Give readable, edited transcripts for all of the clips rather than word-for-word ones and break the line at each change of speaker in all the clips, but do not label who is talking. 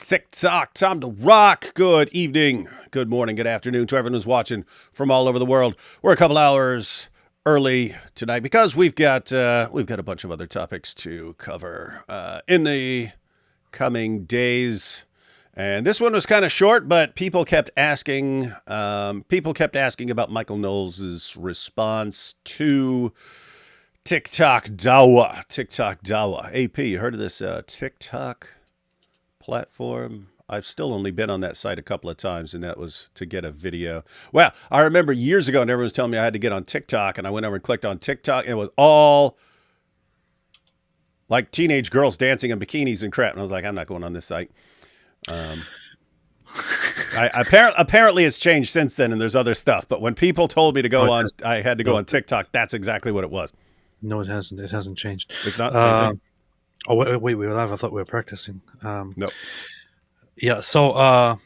TikTok, time to rock. Good evening, good morning, good afternoon to everyone who's watching from all over the world. We're a couple hours early tonight because we've got a bunch of other topics to cover in the coming days. And this one was kind of short, but people kept asking. About Michael Knowles' response to TikTok Dawah. TikTok Dawah. AP, you heard of this TikTok platform? I've still only been on that site a couple of times, and that was to get a video. Well, I remember years ago, and everyone was telling me I had to get on TikTok, and I went over and clicked on TikTok, and it was all like teenage girls dancing in bikinis and crap. And I was like, I'm not going on this site. Apparently it's changed since then, and there's other stuff. But when people told me to go on, I had to go on TikTok. That's exactly what it was.
No, it hasn't. It hasn't changed.
It's not the same thing.
Oh, wait, we were live. I thought we were practicing.
No.
Yeah, so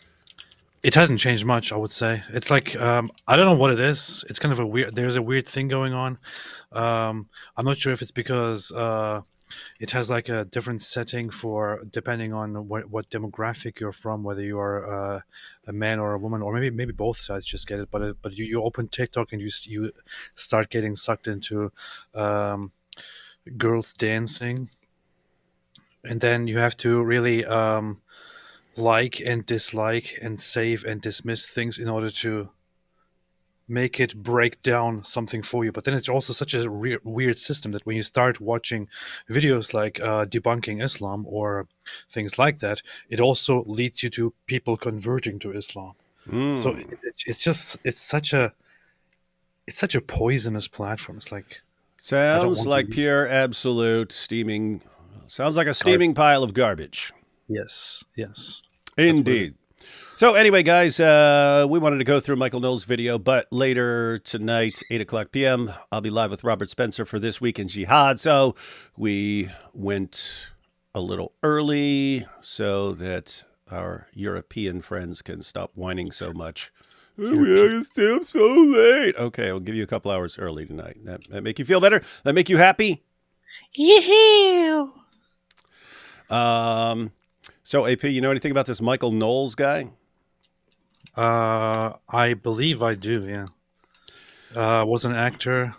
it hasn't changed much, I would say. It's like, I don't know what it is. It's kind of there's a weird thing going on. I'm not sure if it's because it has like a different setting for depending on what demographic you're from, whether you are a man or a woman, or maybe both sides just get it. But you open TikTok and you start getting sucked into girls dancing. And then you have to really like and dislike and save and dismiss things in order to make it break down something for you. But then it's also such a weird system that when you start watching videos like debunking Islam or things like that, it also leads you to people converting to Islam. So it's such a poisonous platform. It's like
sounds like pure absolute steaming. Sounds like a steaming pile of garbage.
Yes.
Indeed. So anyway, guys, we wanted to go through Michael Knowles' video, but later tonight, 8 o'clock p.m., I'll be live with Robert Spencer for This Week in Jihad. So we went a little early so that our European friends can stop whining so much. Oh, we have to stay up so late. Okay, I'll give you a couple hours early tonight. That make you feel better? That make you happy?
Yeah.
So AP, you know anything about this Michael Knowles guy?
I believe I do. Yeah. Was an actor.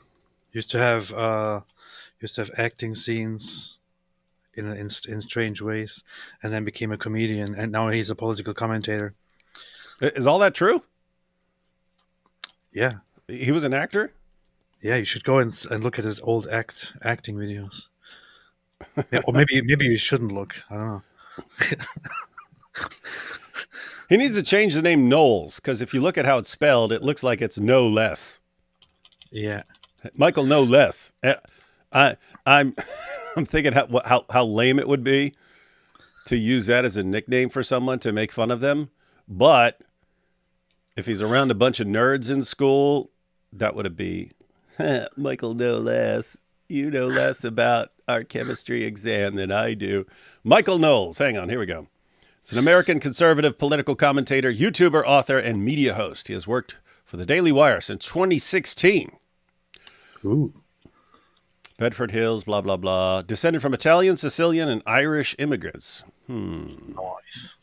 Used to have acting scenes in strange ways, and then became a comedian, and now he's a political commentator.
Is all that true?
Yeah.
He was an actor?
Yeah, you should go and look at his old acting videos. Yeah, or maybe you shouldn't look. I don't know.
He needs to change the name Knowles, because if you look at how it's spelled, it looks like it's no less.
Yeah,
Michael No Less. I'm thinking how lame it would be to use that as a nickname for someone to make fun of them. But if he's around a bunch of nerds in school, that would be Michael No Less. You know less about our chemistry exam than I do. Michael Knowles. Hang on, here we go. He's an American conservative political commentator, YouTuber, author, and media host. He has worked for the Daily Wire since 2016.
Ooh.
Bedford Hills, blah, blah, blah. Descended from Italian, Sicilian, and Irish immigrants.
Nice.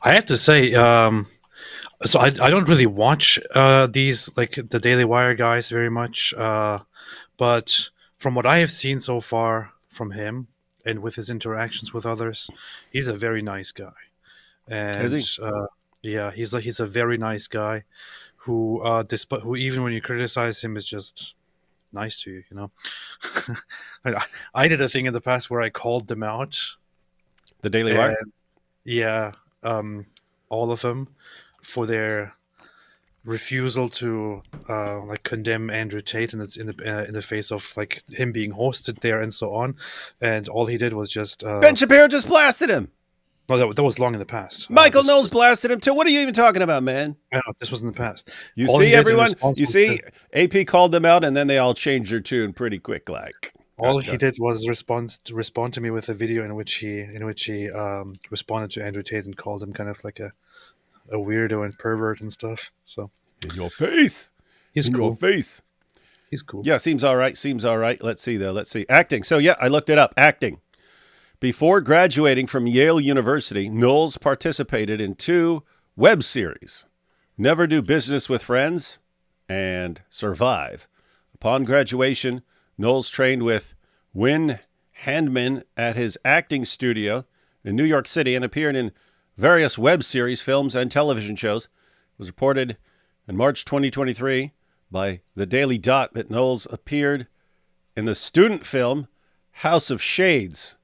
I have to say, so I don't really watch these, like the Daily Wire guys very much, but from what I have seen so far from him and with his interactions with others, he's a very nice guy. And
Is he?
yeah, he's a very nice guy who even when you criticize him is just nice to you, you know. I did a thing in the past where I called them out.
The Daily Wire?
Yeah, all of them for their refusal to like condemn Andrew Tate in the face of like him being hosted there and so on, and all he did was just
Ben Shapiro just blasted him.
No, that was long in the past.
Michael Knowles blasted him too. What are you even talking about, man?
I don't know, this was in the past.
You
All
see,
he did in
everyone.
response
You
was
see,
to-
AP called them out, and then they all changed their tune pretty quick, like.
all he did was respond to me with a video in which he responded to Andrew Tate and called him kind of like a weirdo and pervert and stuff. So
In your face.
he's
In
cool.
your face.
He's cool.
Yeah, seems all right. Seems all right. Let's see, though. Let's see. Acting. So, yeah, I looked it up. Acting. Before graduating from Yale University, Knowles participated in 2 web series, Never Do Business with Friends and Survive. Upon graduation, Knowles trained with Win Handman at his acting studio in New York City and appeared in various web series, films, and television shows. It was reported in March 2023 by the Daily Dot that Knowles appeared in the student film House of Shades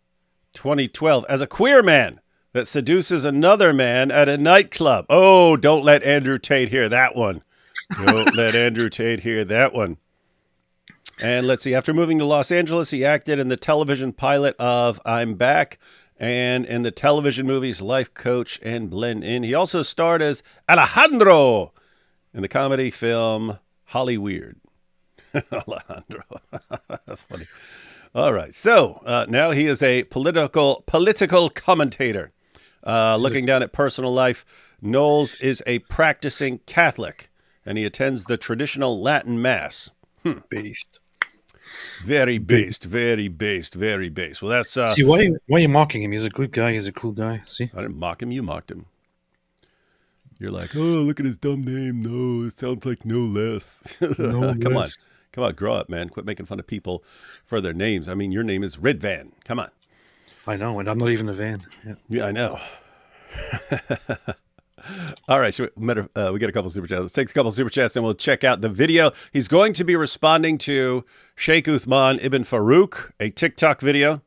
2012 as a queer man that seduces another man at a nightclub. Oh, don't let Andrew Tate hear that one. Don't let Andrew Tate hear that one. And let's see, after moving to Los Angeles, he acted in the television pilot of I'm Back and in the television movies Life Coach and Blend In. He also starred as Alejandro in the comedy film Holly Weird. Alejandro. That's funny. All right. So now he is a political commentator. Looking down at personal life, Knowles is a practicing Catholic, and he attends the traditional Latin Mass.
Based.
Very based, very based, very based. Well, that's...
See, why are you mocking him? He's a good guy. He's a cool guy. See?
I didn't mock him. You mocked him. You're like, oh, look at his dumb name. No, it sounds like no less.
No
Come on.
less.
Come on, grow up, man. Quit making fun of people for their names. I mean, your name is Ridvan. Come on.
I know, and I'm not even a van. Yeah.
Yeah, I know. All right, we got a couple super chats. Let's take a couple super chats and we'll check out the video. He's going to be responding to Sheikh Uthman Ibn Farouk, a TikTok video,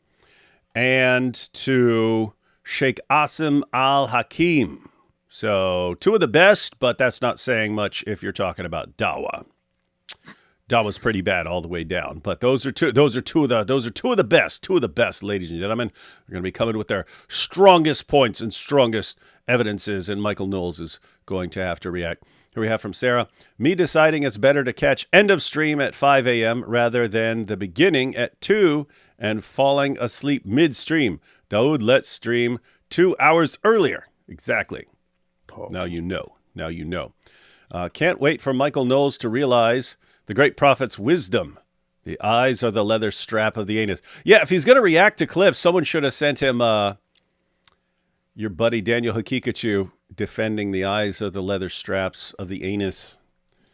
and to Sheikh Asim al-Hakim. So 2 of the best, but that's not saying much if you're talking about Dawah. Dawah's pretty bad all the way down, but those are two of the best, ladies and gentlemen. They're going to be coming with their strongest points and strongest evidences, and Michael Knowles is going to have to react. Here we have from Sarah, me deciding it's better to catch end of stream at 5 a.m. rather than the beginning at 2 and falling asleep midstream. Dawood, let's stream 2 hours earlier. Exactly.
Powerful.
Now you know. Now you know. Can't wait for Michael Knowles to realize the great prophet's wisdom. The eyes are the leather strap of the anus. Yeah, if he's going to react to clips, someone should have sent him your buddy Daniel Hakikachu defending the eyes are the leather straps of the anus.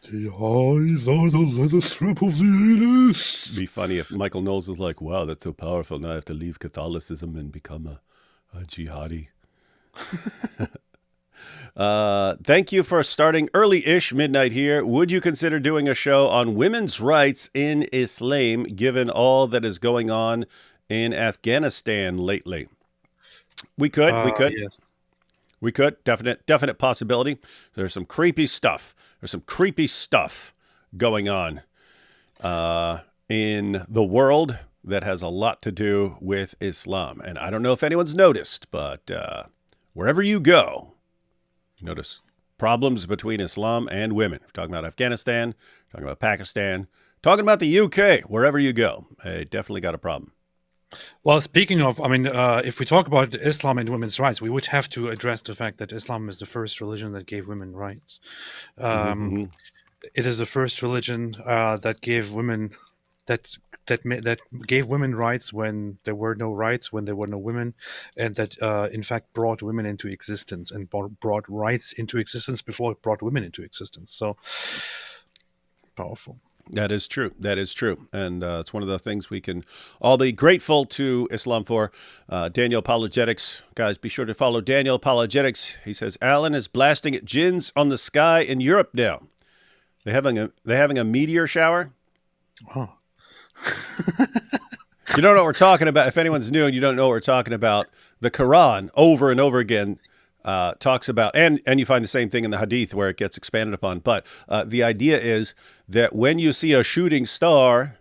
The eyes are the leather strap of the anus.
It'd be funny if Michael Knowles was like, wow, that's so powerful. Now I have to leave Catholicism and become a jihadi. Thank you for starting early-ish midnight here. Would you consider doing a show on women's rights in Islam, given all that is going on in Afghanistan lately? We could.
Yes.
We could. Definite possibility. There's some creepy stuff. There's some creepy stuff going on in the world that has a lot to do with Islam. And I don't know if anyone's noticed, but wherever you go, notice problems between Islam and women. We're talking about Afghanistan, talking about Pakistan, talking about the UK, wherever you go. They definitely got a problem.
Well, speaking of, if we talk about Islam and women's rights, we would have to address the fact that Islam is the first religion that gave women rights. It is the first religion that gave women that gave women rights when there were no rights, when there were no women, and that in fact brought women into existence and brought rights into existence before it brought women into existence. So powerful.
That is true. That is true. And it's one of the things we can all be grateful to Islam for. Daniel Apologetics. Guys, be sure to follow Daniel Apologetics. He says, Alan is blasting at jinns on the sky in Europe now. They're having a meteor shower.
Oh.
You don't know what we're talking about. If anyone's new and you don't know what we're talking about, the Quran over and over again talks about, and you find the same thing in the Hadith where it gets expanded upon. But the idea is that when you see a shooting star,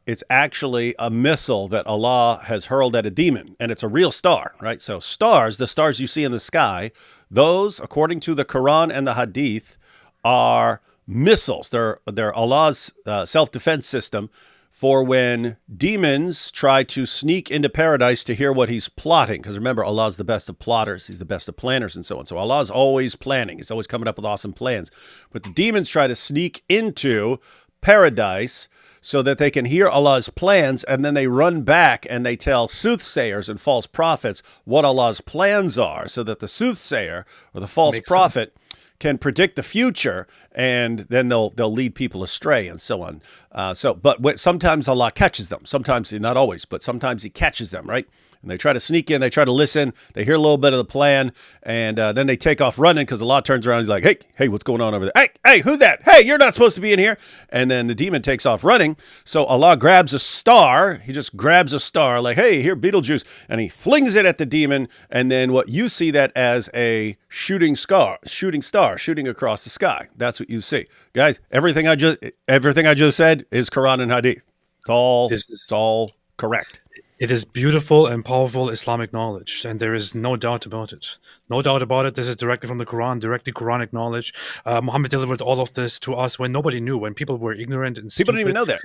it's actually a missile that Allah has hurled at a demon, and it's a real star, right? So stars, the stars you see in the sky, those, according to the Quran and the Hadith, are missiles. They're Allah's self-defense system for when demons try to sneak into paradise to hear what he's plotting. Because remember, Allah's the best of plotters. He's the best of planners and so on. So Allah's always planning. He's always coming up with awesome plans. But the demons try to sneak into paradise so that they can hear Allah's plans, and then they run back and they tell soothsayers and false prophets what Allah's plans are, so that the soothsayer or the false prophet can predict the future, and then they'll lead people astray and so on. But sometimes Allah catches them. Sometimes, not always, but sometimes He catches them, right? And they try to sneak in, they try to listen, they hear a little bit of the plan, and then they take off running because Allah turns around and He's like, hey, what's going on over there? Hey, who's that? Hey, you're not supposed to be in here. And then the demon takes off running. So Allah grabs a star. He just grabs a star like, hey, here, Beetlejuice. And He flings it at the demon. And then what you see that as a shooting star shooting across the sky. That's what you see. Guys, everything I just said is Quran and Hadith. It's all correct.
It is beautiful and powerful Islamic knowledge, and there is no doubt about it. No doubt about it. This is directly from the Quran, directly Quranic knowledge. Muhammad delivered all of this to us when nobody knew, when people were ignorant and stupid.
People didn't even know that.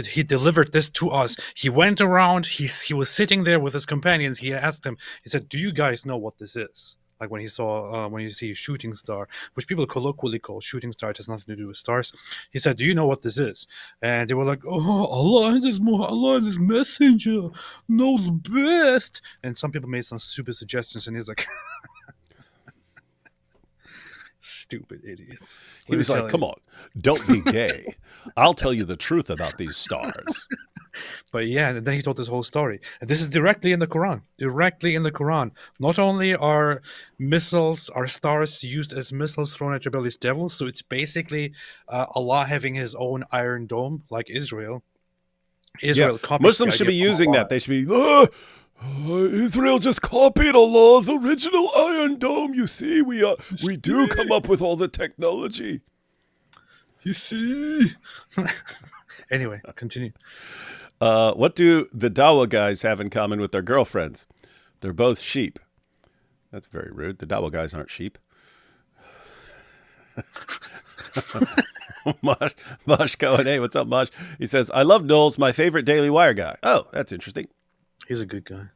He delivered this to us. He went around, he was sitting there with his companions. He asked them, he said, do you guys know what this is? Like when you see a shooting star, which people colloquially call shooting star, it has nothing to do with stars. He said, do you know what this is? And they were like, oh, Allah and His messenger knows best. And some people made some stupid suggestions, and he's like, stupid idiots.
He was like, come on, don't be gay. I'll tell you the truth about these stars.
But yeah, and then he told this whole story. And this is directly in the Quran. Directly in the Quran. Not only are stars used as missiles thrown at rebellious devils, so it's basically Allah having His own iron dome, like Israel.
Muslims should be using that. They should be, Israel just copied Allah's original iron dome. You see, we do come up with all the technology.
You see? Anyway, continue.
What do the Dawah guys have in common with their girlfriends? They're both sheep. That's very rude. The Dawah guys aren't sheep. Mosh Cohen, hey, what's up, Mosh? He says, I love Knowles, my favorite Daily Wire guy. Oh, that's interesting.
He's a good guy.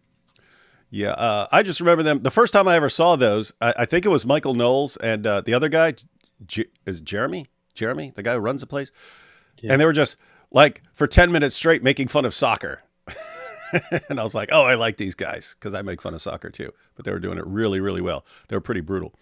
Yeah, I just remember them. The first time I ever saw those, I think it was Michael Knowles and the other guy, is Jeremy? Jeremy, the guy who runs the place? Yeah. And they were just, like, for 10 minutes straight making fun of soccer. And I was like, oh, I like these guys because I make fun of soccer too. But they were doing it really, really well. They were pretty brutal.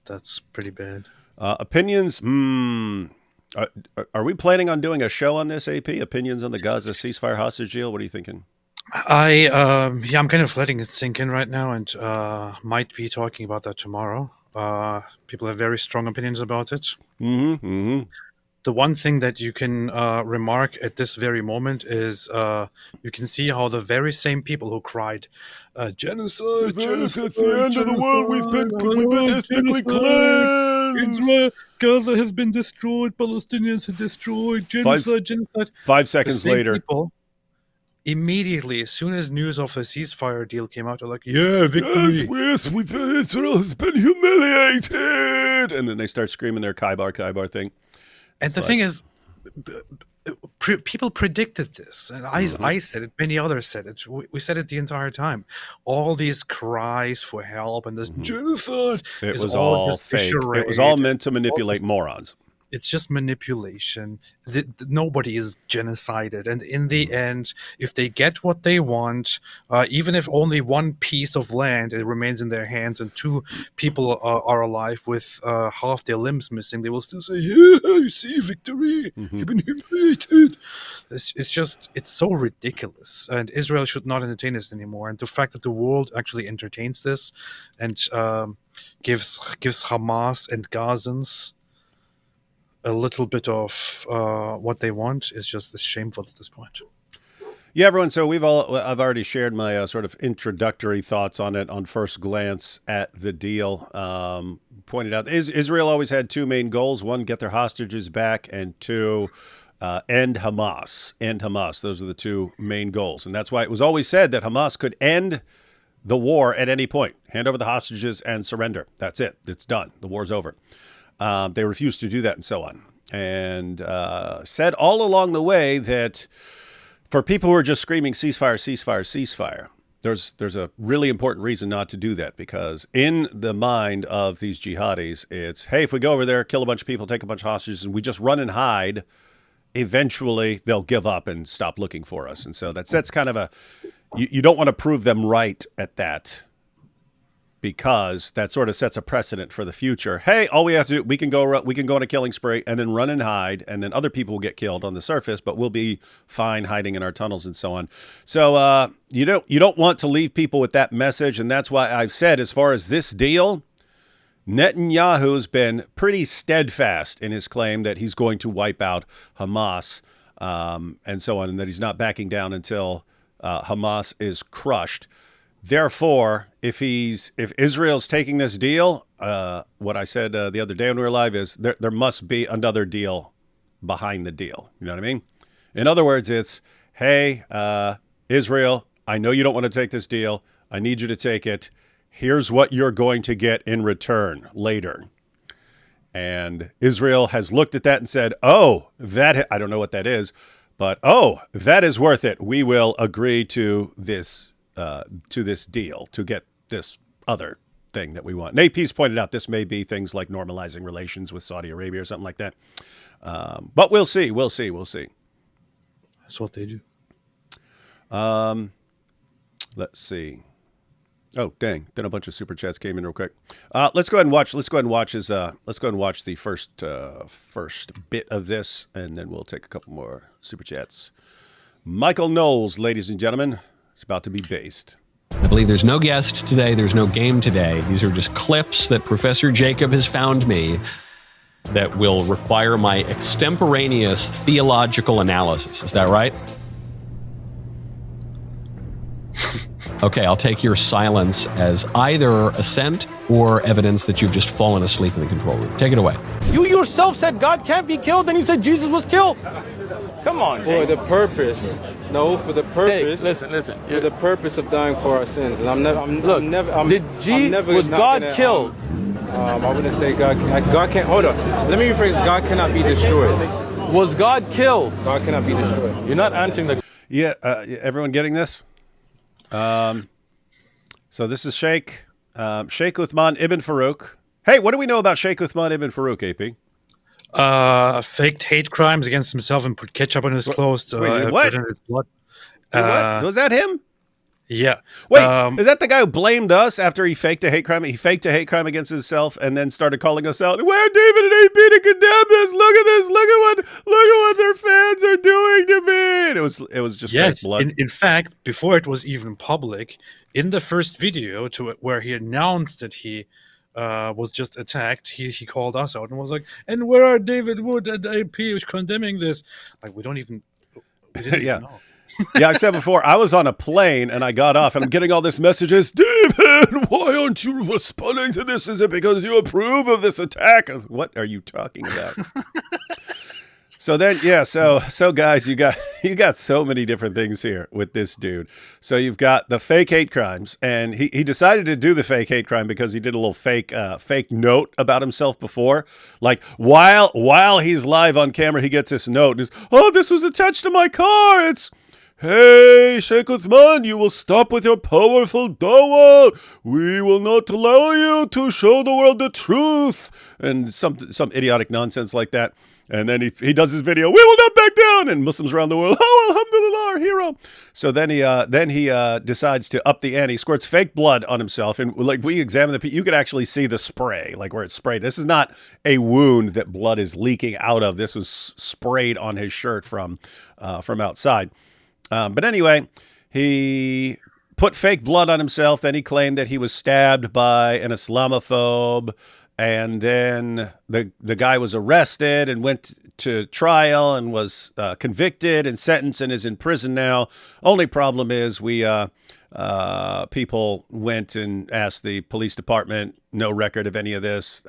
That's pretty bad.
Opinions. Are we planning on doing a show on this, AP? Opinions on the Gaza ceasefire hostage deal? What are you thinking?
I'm kind of letting it sink in right now, and might be talking about that tomorrow. People have very strong opinions about it.
Mm-hmm. Mm-hmm.
The one thing that you can remark at this very moment is you can see how the very same people who cried, genocide,
at the end of the world, we've been ethnically cleansed.
Israel, Gaza has been destroyed, Palestinians are destroyed, genocide.
5 seconds later.
People, immediately, as soon as news of a ceasefire deal came out, they're like, yeah, victory.
Yes, Israel has been humiliated. And then they start screaming their Kaibar thing.
And the thing is, people predicted this. And I said it. Many others said it. We said it the entire time. All these cries for help and this genocide.
It was all fake. It was all meant to manipulate morons.
It's just manipulation. Nobody is genocided. And in the end, if they get what they want, even if only one piece of land it remains in their hands and two people are alive with half their limbs missing, they will still say, yeah, you see, victory. You've been humiliated. It's so ridiculous. And Israel should not entertain this anymore. And the fact that the world actually entertains this and gives Hamas and Gazans a little bit of what they want is just shameful at this point.
Yeah, everyone. So I've already shared my sort of introductory thoughts on it on first glance at the deal. Pointed out Israel always had two main goals: one, get their hostages back, and two, end Hamas. End Hamas. Those are the two main goals, and that's why it was always said that Hamas could end the war at any point, hand over the hostages and surrender. That's it. It's done. The war's over. They refused to do that and so on. And said all along the way that for people who are just screaming ceasefire, ceasefire, ceasefire, there's a really important reason not to do that, because in the mind of these jihadis, it's, hey, if we go over there, kill a bunch of people, take a bunch of hostages, and we just run and hide eventually they'll give up and stop looking for us. And so that's kind of you don't want to prove them right at that, because that sort of sets a precedent for the future. Hey, all we have to do, we can go on a killing spree and then run and hide, and then other people will get killed on the surface, but we'll be fine hiding in our tunnels and so on. So you don't want to leave people with that message, and that's why I've said, as far as this deal, Netanyahu's been pretty steadfast in his claim that he's going to wipe out Hamas and so on, and that he's not backing down until Hamas is crushed. Therefore, if Israel's taking this deal, what I said the other day when we were live is there must be another deal behind the deal. You know what I mean? In other words, it's, hey, Israel, I know you don't want to take this deal. I need you to take it. Here's what you're going to get in return later. And Israel has looked at that and said, oh, I don't know what that is, but that is worth it. We will agree to this deal to get this other thing that we want. And AP's pointed out this may be things like normalizing relations with Saudi Arabia or something like that. But we'll see.
That's what they do.
Let's see. Oh, dang! Then a bunch of super chats came in real quick. Let's go ahead and watch. Let's go ahead and watch the first bit of this, and then we'll take a couple more super chats. Michael Knowles, ladies and gentlemen, is about to be based.
I believe there's no guest today. There's no game today. These are just clips that Professor Jacob has found me that will require my extemporaneous theological analysis. Is that right? Okay, I'll take your silence as either assent or evidence that you've just fallen asleep in the control room. Take it away.
You yourself said God can't be killed, then you said Jesus was killed. Come on,
For the purpose. No, for the purpose.
Hey, listen.
For the purpose of dying for our sins. And I'm never
was God killed?
I wouldn't say God can't. Hold on. Let me rephrase. God cannot be destroyed.
Was God killed?
God cannot be destroyed.
You're not answering the...
Yeah, everyone getting this? So this is Sheikh Uthman ibn Farouk. Hey, what do we know about Sheikh Uthman ibn Farouk, AP?
Faked hate crimes against himself and put ketchup on his clothes to
what?
put in his blood.
What? Was that him?
Yeah.
Wait, is that the guy who blamed us after he faked a hate crime? He faked a hate crime against himself and then started calling us out. Where David and AP to condemn this? Look at this! Look at what their fans are doing to me! And it was just fake blood.
In fact, before it was even public, in the first video where he announced that he was just attacked, he called us out and was like, "And where are David Wood and AP condemning this?" Like we didn't even know.
Yeah, I said before, I was on a plane and I got off and I'm getting all this messages. David, why aren't you responding to this? Is it because you approve of this attack? I was, what are you talking about? So then, yeah, so guys, you got so many different things here with this dude. So you've got the fake hate crimes, and he decided to do the fake hate crime because he did a little fake note about himself before. Like while he's live on camera, he gets this note. And this was attached to my car. It's, hey, Sheikh Uthman, you will stop with your powerful dawah. We will not allow you to show the world the truth. And some idiotic nonsense like that. And then he does his video, we will not back down, and Muslims around the world, oh, alhamdulillah, our hero. So then he decides to up the ante, squirts fake blood on himself, and like we examine you could actually see the spray, like where it's sprayed. This is not a wound that blood is leaking out of. This was sprayed on his shirt from outside. But anyway, he put fake blood on himself. Then he claimed that he was stabbed by an Islamophobe. And then the guy was arrested and went to trial and was convicted and sentenced and is in prison now. Only problem is people went and asked the police department, no record of any of this,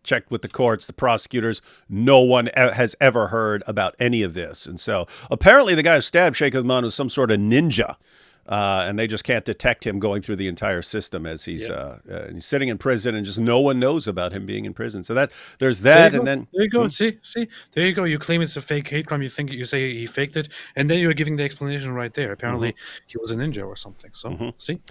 checked with the courts, the prosecutors. No one has ever heard about any of this. And so apparently the guy who stabbed Sheikh Uthman was some sort of ninja. And they just can't detect him going through the entire system as he's sitting in prison, and just no one knows about him being in prison. So there's that, and then
there you go. See, there you go. You claim it's a fake hate crime. You say he faked it, and then you're giving the explanation right there. Apparently, he was a ninja or something. So see,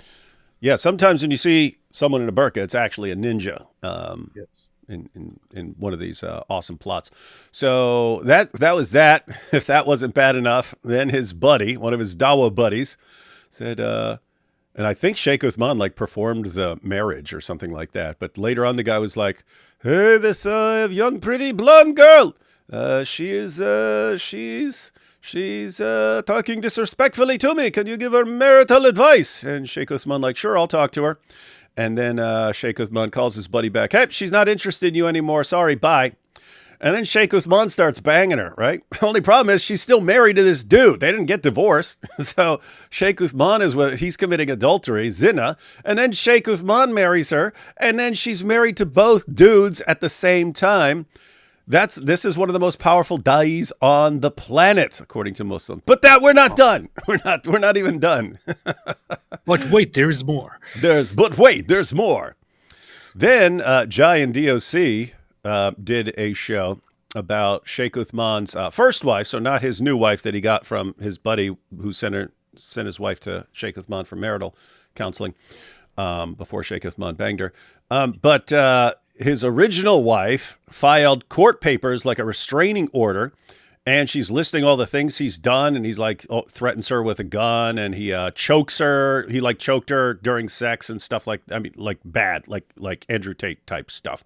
yeah. Sometimes when you see someone in a burqa, it's actually a ninja.
Yes.
in one of these awesome plots. So that was that. If that wasn't bad enough, then his buddy, one of his Dawah buddies, said, and I think Sheikh Uthman like performed the marriage or something like that. But later on, the guy was like, "Hey, this young, pretty blonde girl, she's talking disrespectfully to me. Can you give her marital advice?" And Sheikh Uthman like, "Sure, I'll talk to her." And then Sheikh Uthman calls his buddy back. "Hey, she's not interested in you anymore. Sorry, bye." And then Sheikh Uthman starts banging her, right? Only problem is she's still married to this dude. They didn't get divorced. So Sheikh Uthman he's committing adultery, zina. And then Sheikh Uthman marries her. And then she's married to both dudes at the same time. This is one of the most powerful da'is on the planet, according to Muslims. But we're not done. We're not even done.
But wait, there is more.
There's more. Then Jai and DOC did a show about Sheikh Uthman's first wife, so not his new wife that he got from his buddy who sent his wife to Sheikh Uthman for marital counseling before Sheikh Uthman banged her. But his original wife filed court papers like a restraining order, and she's listing all the things he's done, and he's like threatens her with a gun, and he chokes her. He like choked her during sex and stuff like bad, like Andrew Tate type stuff.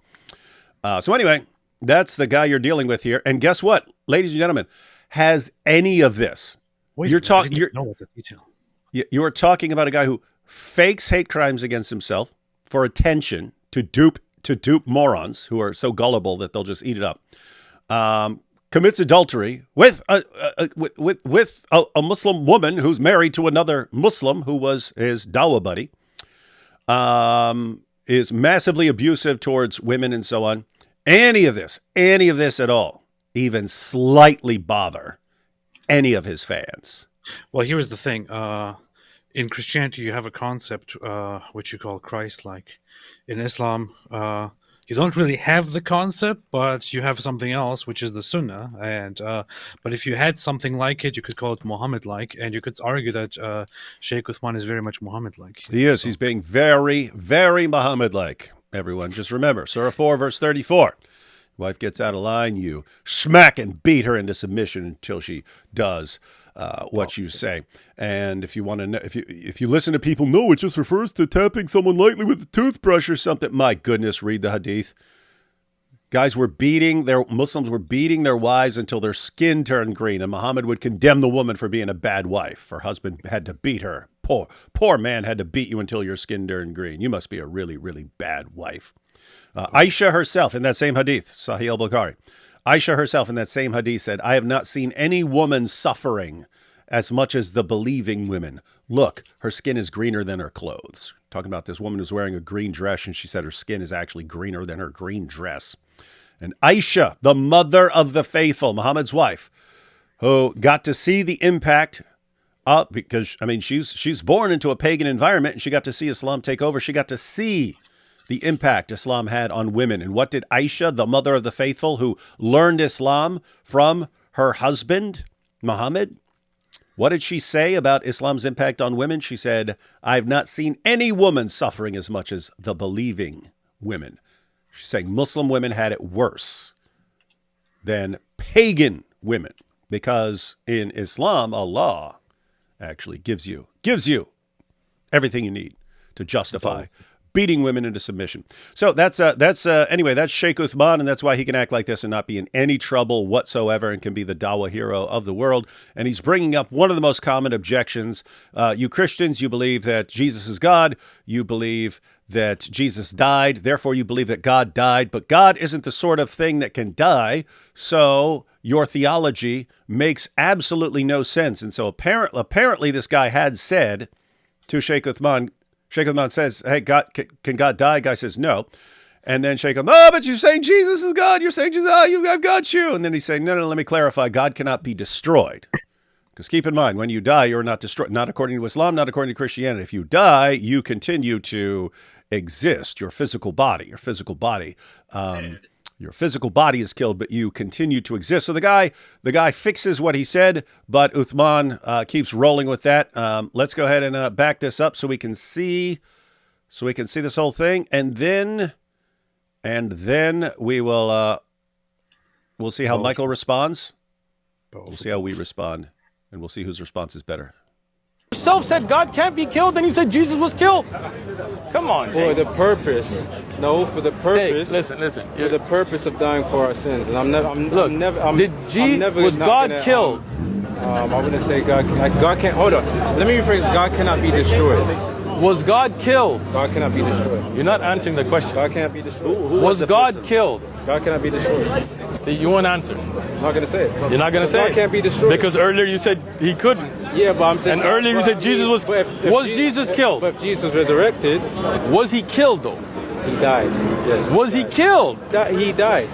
So anyway, that's the guy you're dealing with here. And guess what, ladies and gentlemen, has any of this?
Wait,
You're talking.
You're
talking about a guy who fakes hate crimes against himself for attention to dupe morons who are so gullible that they'll just eat it up. Commits adultery with a Muslim woman who's married to another Muslim who was his Dawah buddy. Is massively abusive towards women and so on. Any of this at all, even slightly bother any of his fans.
Well, here's the thing. In Christianity, you have a concept which you call Christ-like. In Islam, you don't really have the concept, but you have something else, which is the Sunnah. And but if you had something like it, you could call it Muhammad-like, and you could argue that Sheikh Uthman is very much Muhammad-like.
He is. So. He's being very, very Muhammad-like. Everyone, just remember, Surah 4, verse 34. Wife gets out of line, you smack and beat her into submission until she does what you say. And if you want to know, if you listen to people, no, it just refers to tapping someone lightly with a toothbrush or something. My goodness, read the hadith. Muslims were beating their wives until their skin turned green, and Muhammad would condemn the woman for being a bad wife. Her husband had to beat her. Poor man had to beat you until your skin turned green. You must be a really, really bad wife. Aisha herself in that same hadith, Sahih al-Bukhari, Aisha herself in that same hadith said, "I have not seen any woman suffering as much as the believing women. Look, her skin is greener than her clothes." Talking about this woman who's wearing a green dress, and she said her skin is actually greener than her green dress. And Aisha, the mother of the faithful, Muhammad's wife, who got to see the impact because, I mean, she's born into a pagan environment, and she got to see Islam take over. She got to see the impact Islam had on women. And what did Aisha, the mother of the faithful, who learned Islam from her husband, Muhammad, what did she say about Islam's impact on women? She said, "I've not seen any woman suffering as much as the believing women." She's saying Muslim women had it worse than pagan women, because in Islam, Allah actually gives you everything you need to justify beating women into submission. So that's anyway, that's Sheikh Uthman, and that's why he can act like this and not be in any trouble whatsoever and can be the Dawah hero of the world. And he's bringing up one of the most common objections. You Christians, you believe that Jesus is God. You believe that Jesus died. Therefore, you believe that God died. But God isn't the sort of thing that can die. So your theology makes absolutely no sense. And so apparently this guy had said to Sheikh Uthman, Sheikh Uthman says, "Hey, God, can God die?" Guy says, "No." And then Sheikh Uthman, "Oh, but you're saying Jesus is God. You're saying Jesus, I've got you." And then he's saying, no, let me clarify. God cannot be destroyed. Because keep in mind, when you die, you're not destroyed. Not according to Islam, not according to Christianity. If you die, you continue to exist. Your physical body is killed, but you continue to exist. So the guy fixes what he said, but Uthman keeps rolling with that. Let's go ahead and back this up so we can see this whole thing, and then and then we'll see how
Both.
Michael responds.
Both.
We'll see how we respond, and we'll see whose response is better.
Yourself said God can't be killed, then you said Jesus was killed. Come on,
For
Jake.
the purpose. No, for the
Hey,
purpose.
listen.
For the purpose of dying for our sins. And I'm never. I'm
Look,
never. I'm,
did
I'm never
was
not
God
gonna,
killed?
I wouldn't say God. God can't. Hold on. Let me rephrase. God cannot be destroyed.
Was God killed?
God cannot be destroyed.
You're not answering the question.
God can't be destroyed.
Was God killed?
God cannot be destroyed.
See, you won't answer.
I'm not gonna say it.
You're not gonna say
God
it.
can't be destroyed.
Because earlier you said he couldn't.
Yeah, but I'm saying.
And earlier you said Jesus was.
But
Was Jesus killed?
But if Jesus was resurrected,
Was he killed though?
he died. Yes.
Was he killed?
He died.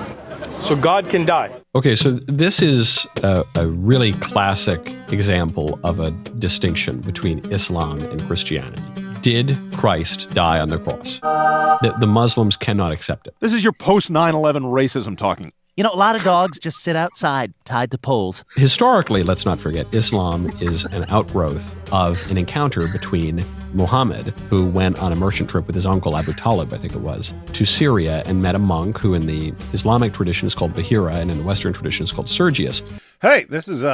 So God can die.
Okay, so this is a really classic example of a distinction between Islam and Christianity. Did Christ die on the cross? The Muslims cannot accept it.
This is your post 9/11 racism talking.
You know, a lot of dogs just sit outside, tied to poles.
Historically, let's not forget, Islam is an outgrowth of an encounter between Muhammad, who went on a merchant trip with his uncle Abu Talib, I think it was, to Syria and met a monk who in the Islamic tradition is called Bahira and in the Western tradition is called Sergius.
Hey, this is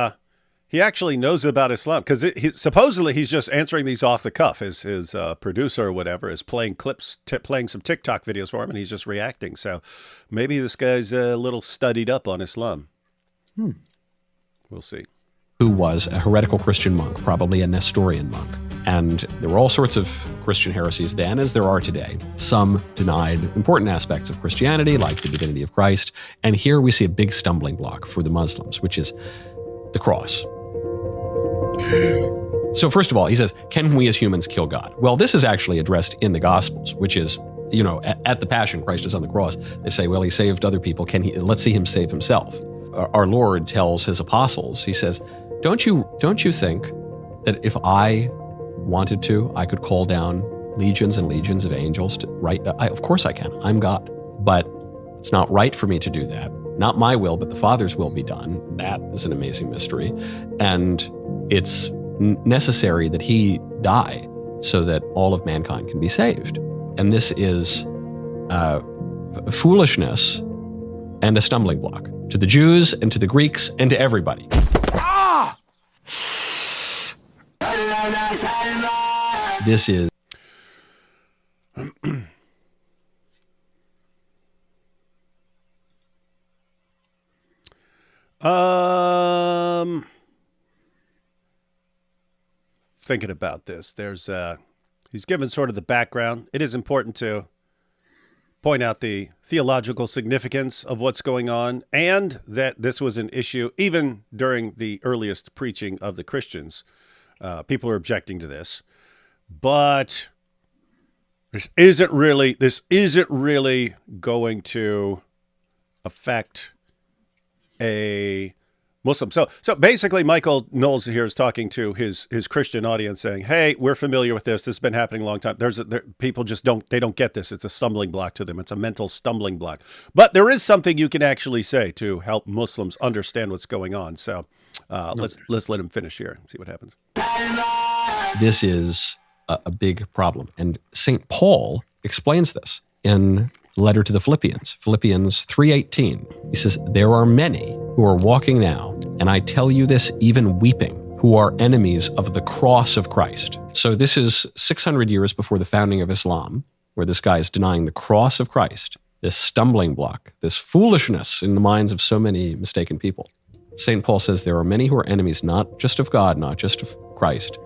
he actually knows about Islam because supposedly he's just answering these off the cuff. His producer or whatever is playing clips, playing some TikTok videos for him, and he's just reacting. So maybe this guy's a little studied up on Islam. We'll see.
Who was a heretical Christian monk, probably a Nestorian monk. And there were all sorts of Christian heresies then, as there are today. Some denied important aspects of Christianity, like the divinity of Christ. And here we see a big stumbling block for the Muslims, which is the cross. So first of all, he says, can we as humans kill God? Well, this is actually addressed in the Gospels, which is, you know, at the Passion, Christ is on the cross. They say, well, he saved other people. Let's see him save himself. Our Lord tells his apostles, he says, don't you think that if I wanted to, I could call down legions and legions of angels to of course I can. I'm God. But it's not right for me to do that. Not my will, but the Father's will be done. That is an amazing mystery. And it's necessary that he die so that all of mankind can be saved. And this is foolishness and a stumbling block to the Jews and to the Greeks and to everybody. This is
thinking about this. There's he's given sort of the background. It is important to point out the theological significance of what's going on and that this was an issue even during the earliest preaching of the Christians. People are objecting to this, but this isn't really going to affect a Muslim. So basically, Michael Knowles here is talking to his Christian audience, saying, "Hey, we're familiar with this. This has been happening a long time. People just don't get this. It's a stumbling block to them. It's a mental stumbling block. But there is something you can actually say to help Muslims understand what's going on. So let's let him finish here and see what happens.
This is a big problem, and St. Paul explains this in the letter to the Philippians 3:18. He says, "There are many who are walking now, and I tell you this even weeping, who are enemies of the cross of Christ." So this is 600 years before the founding of Islam, where this guy is denying the cross of Christ, this stumbling block, this foolishness in the minds of so many mistaken people. St. Paul says there are many who are enemies not just of God, not just of Christ,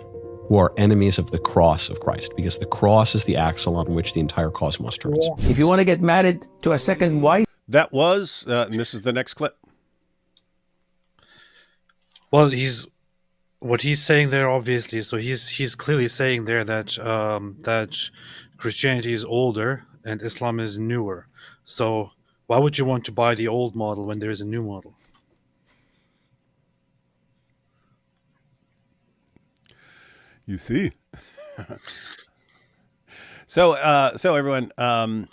who are enemies of the cross of Christ, because the cross is the axle on which the entire cosmos turns.
If you want to get married to a second wife,
That was, and this is the next clip.
Well, what he's saying there, obviously. So he's clearly saying there that that Christianity is older and Islam is newer. So why would you want to buy the old model when there is a new model?
You see. So everyone, so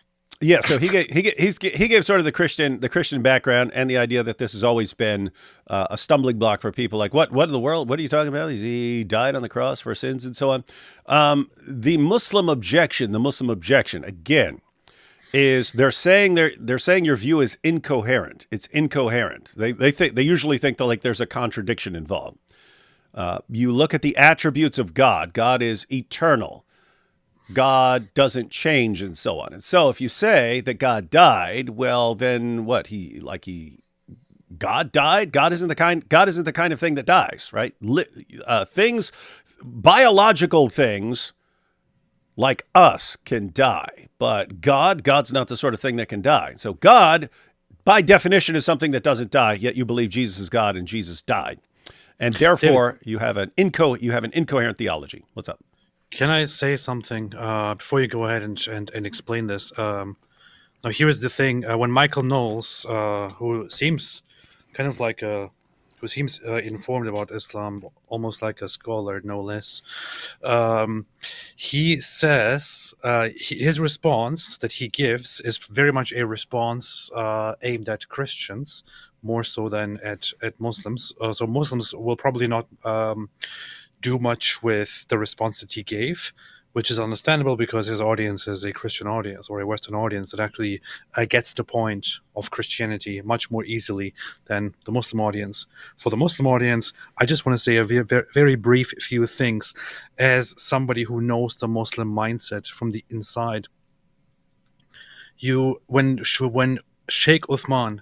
he gave sort of the Christian background and the idea that this has always been a stumbling block for people. Like, what in the world? What are you talking about? He died on the cross for sins and so on. The Muslim objection again, is they're saying your view is incoherent. It's incoherent. They usually think that like there's a contradiction involved. You look at the attributes of God. God is eternal. God doesn't change, and so on. And so, if you say that God died, well, then what? God died. God isn't the kind of thing that dies, right? Biological things like us can die, but God's not the sort of thing that can die. So God, by definition, is something that doesn't die. Yet you believe Jesus is God and Jesus died, and therefore you have an incoherent theology. What's up?
Can I say something before you go ahead and explain this? Now, here's the thing: when Michael Knowles, who seems kind of like informed about Islam, almost like a scholar, no less, he says his response that he gives is very much a response aimed at Christians more so than at Muslims. So Muslims will probably not do much with the response that he gave, which is understandable because his audience is a Christian audience or a Western audience that actually gets the point of Christianity much more easily than the Muslim audience. For the Muslim audience, I just want to say a very brief few things as somebody who knows the Muslim mindset from the inside. When Sheikh Uthman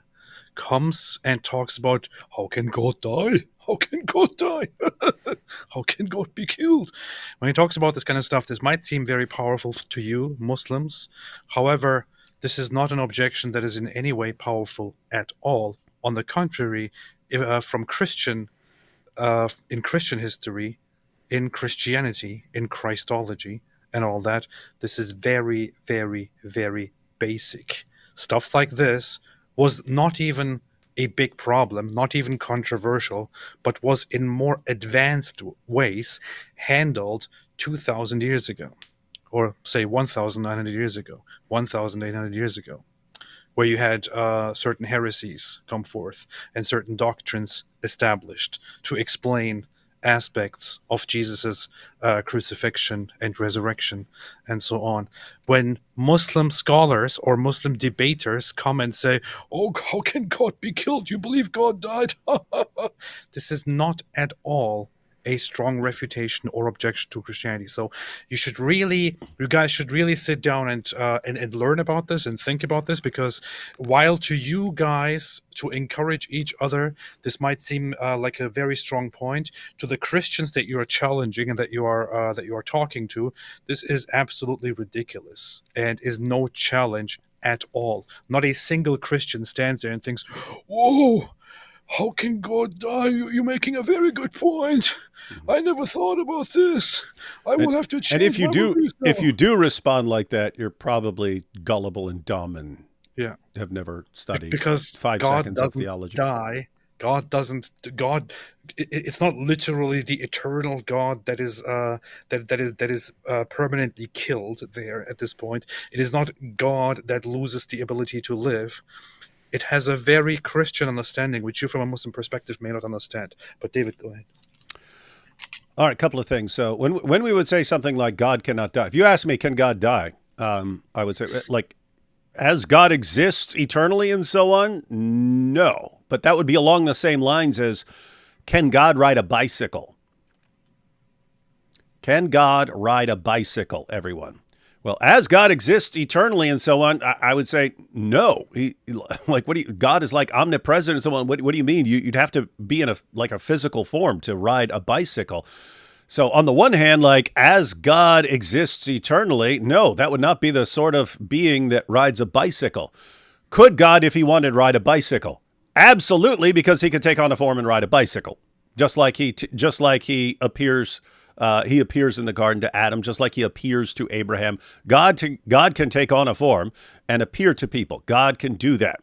comes and talks about how can God die? How can God die? How can God be killed? When he talks about this kind of stuff, this might seem very powerful to you, Muslims. However, this is not an objection that is in any way powerful at all. On the contrary, from Christian, in Christian history, in Christianity, in Christology, and all that, this is very, very, very basic. Stuff like this was not even a big problem, not even controversial, but was in more advanced ways handled 2,000 years ago, or say 1,900 years ago, 1,800 years ago, where you had certain heresies come forth and certain doctrines established to explain aspects of Jesus's crucifixion and resurrection and so on. When Muslim scholars or Muslim debaters come and say, oh, how can God be killed? You believe God died? This is not at all a strong refutation or objection to Christianity. So you guys should really sit down and learn about this and think about this, because while to you guys to encourage each other, this might seem like a very strong point, to the Christians that you are challenging and that you are talking to, this is absolutely ridiculous and is no challenge at all. Not a single Christian stands there and thinks, whoa, how can God die? You're making a very good point. I never thought about this. I will have to change.
And if you do respond like that, you're probably gullible and dumb and have never studied
because
5
God
seconds of theology.
Die. God doesn't. It's not literally the eternal God that is permanently killed there at this point. It is not God that loses the ability to live. It has a very Christian understanding, which you from a Muslim perspective may not understand. But David, go ahead.
All right, a couple of things. So when we would say something like God cannot die, if you ask me, can God die? I would say, like, as God exists eternally and so on, no. But that would be along the same lines as, can God ride a bicycle? Can God ride a bicycle, everyone? Well, as God exists eternally and so on, I would say no. God is like omnipresent and so on. What do you mean? You'd have to be in a physical form to ride a bicycle. So on the one hand, like, as God exists eternally, no, that would not be the sort of being that rides a bicycle. Could God, if he wanted, ride a bicycle? Absolutely, because he could take on a form and ride a bicycle, just like he appears. He appears in the garden to Adam, just like he appears to Abraham. God can take on a form and appear to people. God can do that.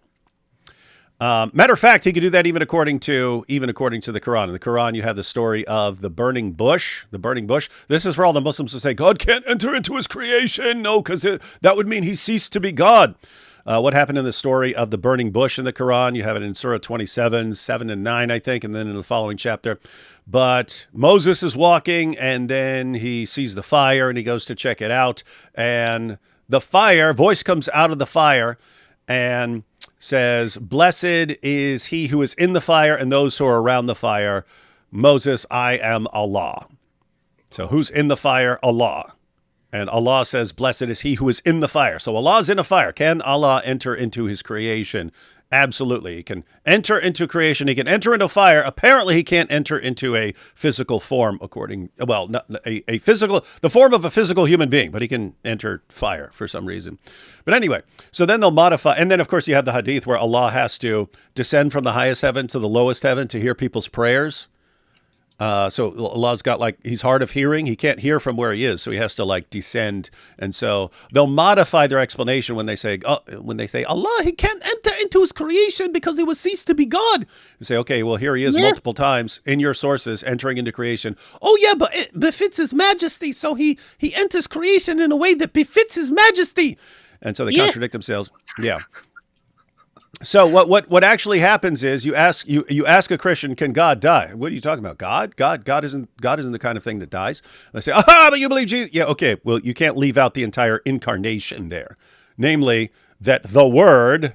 Matter of fact, he could do that even according to the Quran. In the Quran, you have the story of the burning bush. The burning bush. This is for all the Muslims who say God can't enter into his creation. No, because that would mean he ceased to be God. What happened in the story of the burning bush in the Quran? You have it in Surah 27, 7 and 9, I think, and then in the following chapter. But Moses is walking, and then he sees the fire, and he goes to check it out, and The fire, voice comes out of the fire and says, blessed is he who is in the fire and those who are around the fire. Moses, I am Allah. So who's in the fire? Allah. And Allah says, blessed is he who is in the fire. So Allah is in a fire. Can Allah enter into his creation? Absolutely. He can enter into creation. He can enter into fire. Apparently, he can't enter into a physical form, not a physical, the form of a physical human being, but he can enter fire for some reason. But anyway, so then they'll modify. And then, of course, you have the hadith where Allah has to descend from the highest heaven to the lowest heaven to hear people's prayers. So Allah's got he's hard of hearing. He can't hear from where he is. So he has to descend. And so they'll modify their explanation when they say Allah, he can't enter into his creation because he will cease to be God. You say, okay, well, here he is multiple times in your sources entering into creation. Oh yeah, but it befits his majesty. So he enters creation in a way that befits his majesty. And so they contradict themselves. Yeah. So what actually happens is you ask a Christian, can God die? What are you talking about? God isn't the kind of thing that dies. And they say, but you believe Jesus? Yeah, okay. Well, you can't leave out the entire incarnation there, namely that the Word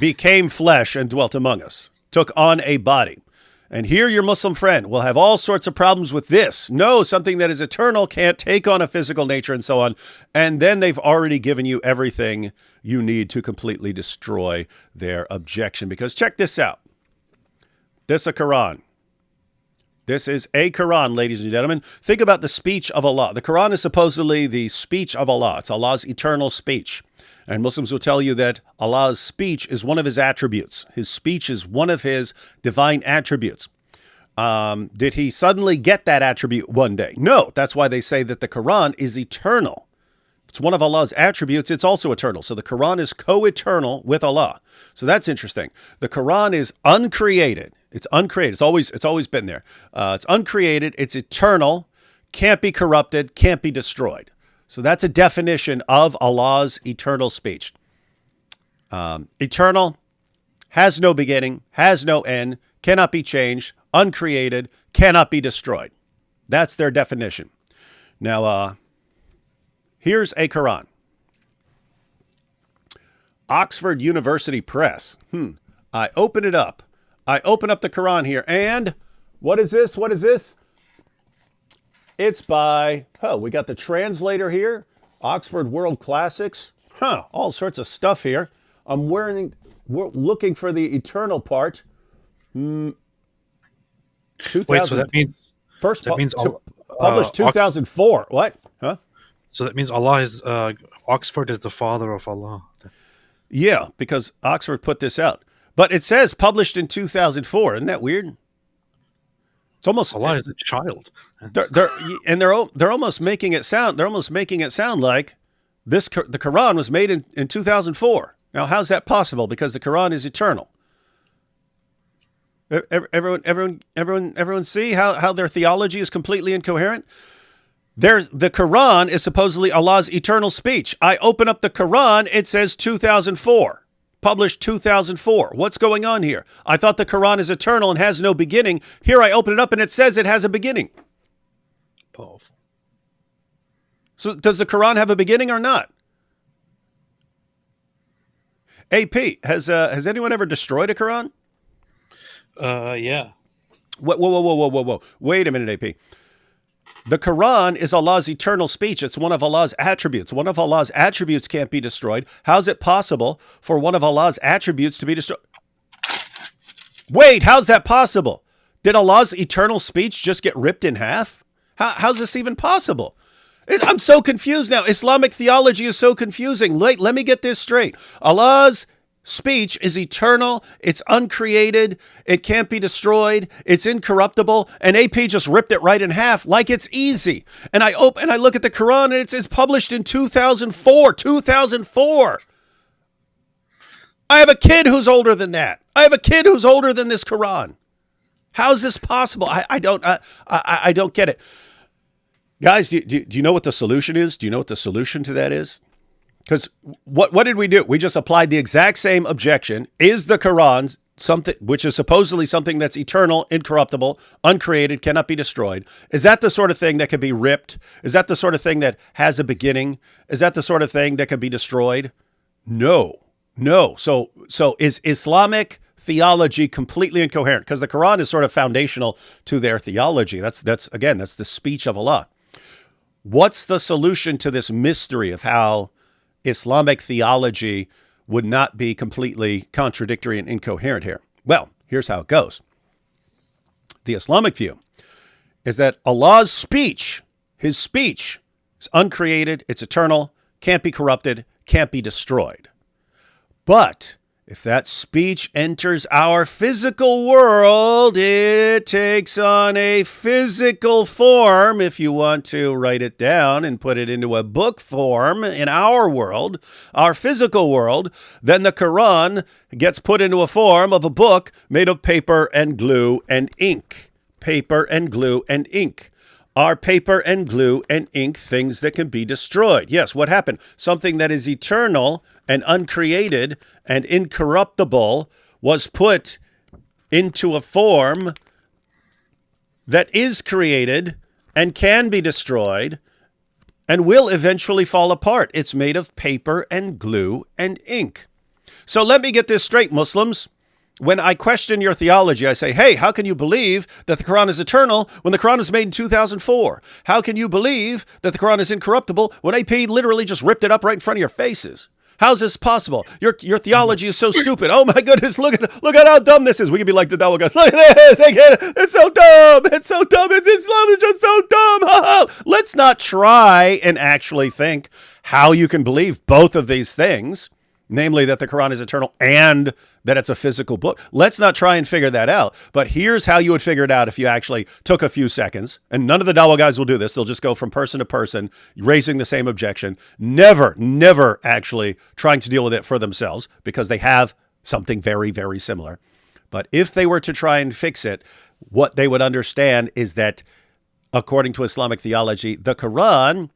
became flesh and dwelt among us, took on a body. And here your Muslim friend will have all sorts of problems with this. No, something that is eternal can't take on a physical nature and so on. And then they've already given you everything you need to completely destroy their objection. Because check this out. This is a Quran. This is a Quran, ladies and gentlemen. Think about the speech of Allah. The Quran is supposedly the speech of Allah. It's Allah's eternal speech. And Muslims will tell you that Allah's speech is one of his attributes. His speech is one of his divine attributes. Did he suddenly get that attribute one day? No, that's why they say that the Quran is eternal. It's one of Allah's attributes. It's also eternal. So the Quran is co-eternal with Allah. So that's interesting. The Quran is uncreated. It's uncreated. It's always been there. It's uncreated. It's eternal. Can't be corrupted. Can't be destroyed. So that's a definition of Allah's eternal speech. Eternal, has no beginning, has no end, cannot be changed, uncreated, cannot be destroyed. That's their definition. Now, here's a Quran. Oxford University Press. I open it up. I open up the Quran here, and what is this? What is this? It's by, we got the translator here, Oxford World Classics. All sorts of stuff here. We're looking for the eternal part.
Wait, so that means
published 2004. What? Huh?
So that means Allah is Oxford is the father of Allah.
Yeah, because Oxford put this out, but it says published in 2004. Isn't that weird? It's almost
Allah is a child.
They're almost making it sound. They're almost making it sound like the Quran was made in 2004. Now, how's that possible? Because the Quran is eternal. Everyone see how their theology is completely incoherent? The Quran is supposedly Allah's eternal speech. I open up the Quran, it says 2004. Published 2004. What's going on here? I thought the Quran is eternal and has no beginning. Here I open it up and it says it has a beginning.
Powerful.
So does the Quran have a beginning or not? AP, has anyone ever destroyed a Quran?
Yeah.
Whoa. Wait a minute, AP. The Quran is Allah's eternal speech. It's one of Allah's attributes. One of Allah's attributes can't be destroyed. How's it possible for one of Allah's attributes to be destroyed? Wait, how's that possible? Did Allah's eternal speech just get ripped in half? How's this even possible? I'm so confused now. Islamic theology is so confusing. Let me get this straight. Allah's speech is eternal, it's uncreated, it can't be destroyed, it's incorruptible, and AP just ripped it right in half like it's easy. And I look at the Quran and it's published in 2004. 2004. I have a kid who's older than that. I have a kid who's older than this Quran. How is this possible? I don't get it. Guys, do you know what the solution is? Do you know what the solution to that is? Because what did we do? We just applied the exact same objection. Is the Quran something which is supposedly something that's eternal, incorruptible, uncreated, cannot be destroyed, is that the sort of thing that could be ripped? Is that the sort of thing that has a beginning? Is that the sort of thing that could be destroyed? No. So is Islamic theology completely incoherent? Because the Quran is sort of foundational to their theology. That's the speech of Allah. What's the solution to this mystery of how Islamic theology would not be completely contradictory and incoherent here? Well, here's how it goes. The Islamic view is that Allah's speech, his speech, is uncreated, it's eternal, can't be corrupted, can't be destroyed. But if that speech enters our physical world, it takes on a physical form. If you want to write it down and put it into a book form in our world, our physical world, then the Quran gets put into a form of a book made of paper and glue and ink. Paper and glue and ink. Are paper and glue and ink things that can be destroyed? Yes, what happened? Something that is eternal and uncreated and incorruptible was put into a form that is created and can be destroyed and will eventually fall apart. It's made of paper and glue and ink. So let me get this straight, Muslims. When I question your theology, I say, hey, how can you believe that the Quran is eternal when the Quran was made in 2004? How can you believe that the Quran is incorruptible when AP literally just ripped it up right in front of your faces? How's this possible? Your theology is so stupid. Oh my goodness, look at how dumb this is. We could be like the Dawah guys. Look at this. It's so dumb. It's so dumb. Islam is just so dumb. Let's not try and actually think how you can believe both of these things, namely that the Quran is eternal and that it's a physical book. Let's not try and figure that out. But here's how you would figure it out if you actually took a few seconds. And none of the Dawah guys will do this. They'll just go from person to person, raising the same objection. Never actually trying to deal with it for themselves because they have something very, very similar. But if they were to try and fix it, what they would understand is that according to Islamic theology, the Quran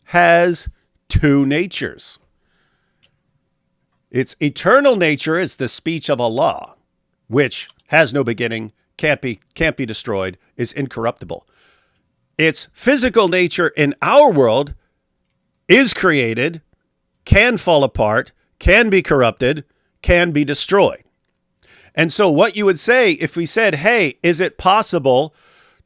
has two natures. Its eternal nature is the speech of Allah, which has no beginning, can't be destroyed, is incorruptible. Its physical nature in our world is created, can fall apart, can be corrupted, can be destroyed. And so what you would say if we said, hey, is it possible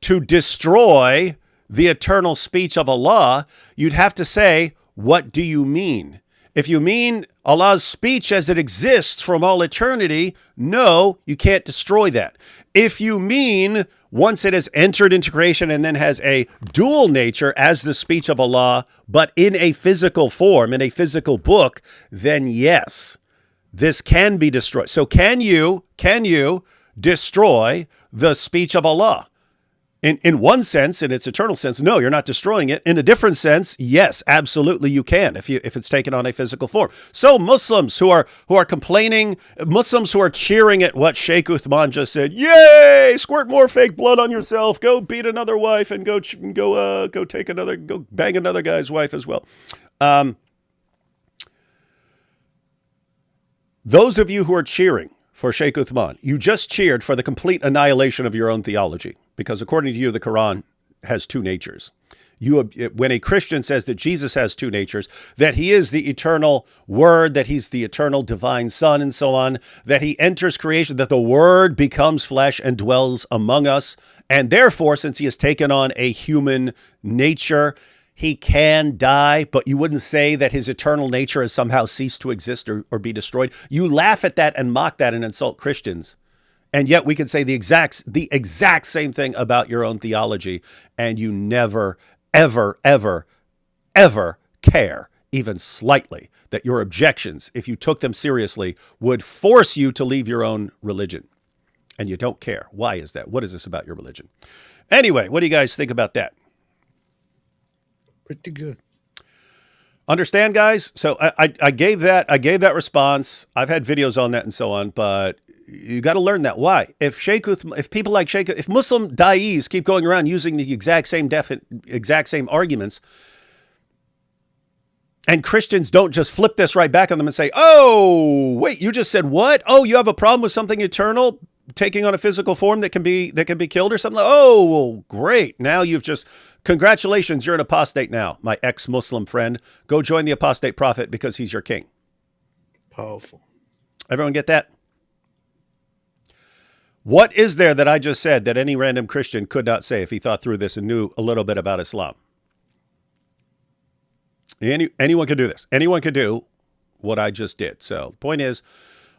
to destroy the eternal speech of Allah? You'd have to say, what do you mean? If you mean Allah's speech as it exists from all eternity, no, you can't destroy that. If you mean once it has entered into creation and then has a dual nature as the speech of Allah, but in a physical form, in a physical book, then yes, this can be destroyed. So can you destroy the speech of Allah? In one sense, in its eternal sense, no, you're not destroying it. In a different sense, yes, absolutely you can if it's taken on a physical form. So Muslims who are complaining, Muslims who are cheering at what Sheikh Uthman just said, yay, squirt more fake blood on yourself, go beat another wife and go bang another guy's wife as well. Those of you who are cheering for Sheikh Uthman, you just cheered for the complete annihilation of your own theology. Because according to you, the Quran has two natures. When a Christian says that Jesus has two natures, that he is the eternal word, that he's the eternal divine son, and so on, that he enters creation, that the word becomes flesh and dwells among us, and therefore, since he has taken on a human nature, he can die, but you wouldn't say that his eternal nature has somehow ceased to exist or be destroyed. You laugh at that and mock that and insult Christians. And yet we can say the exact same thing about your own theology, and you never, ever, ever, ever care, even slightly, that your objections, if you took them seriously, would force you to leave your own religion. And you don't care. Why is that? What is this about your religion? Anyway, what do you guys think about that?
Pretty good.
Understand, guys? So I gave that response. I've had videos on that and so on, but you got to learn that. Why? If people like Sheikh, if Muslim da'is keep going around using the exact same arguments, And Christians don't just flip this right back on them and say, "Oh, wait, you just said what? Oh, you have a problem with something eternal taking on a physical form that can be killed or something? Oh, well, great. Now you've just congratulations, you're an apostate now, my ex-Muslim friend. Go join the apostate prophet because he's your king."
Powerful.
Everyone get that? What is there that I just said that any random Christian could not say if he thought through this and knew a little bit about Islam? Anyone could do this. Anyone could do what I just did. So the point is,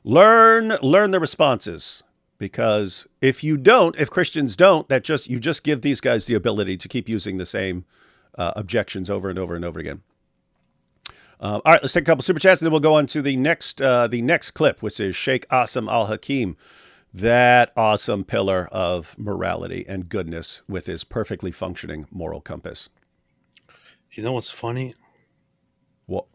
learn the responses, because if Christians don't, you just give these guys the ability to keep using the same objections over and over and over again. All right, let's take a couple super chats, and then we'll go on to the next clip, which is Sheikh Asim al-Hakim, that awesome pillar of morality and goodness with his perfectly functioning moral compass.
You know what's funny?
What?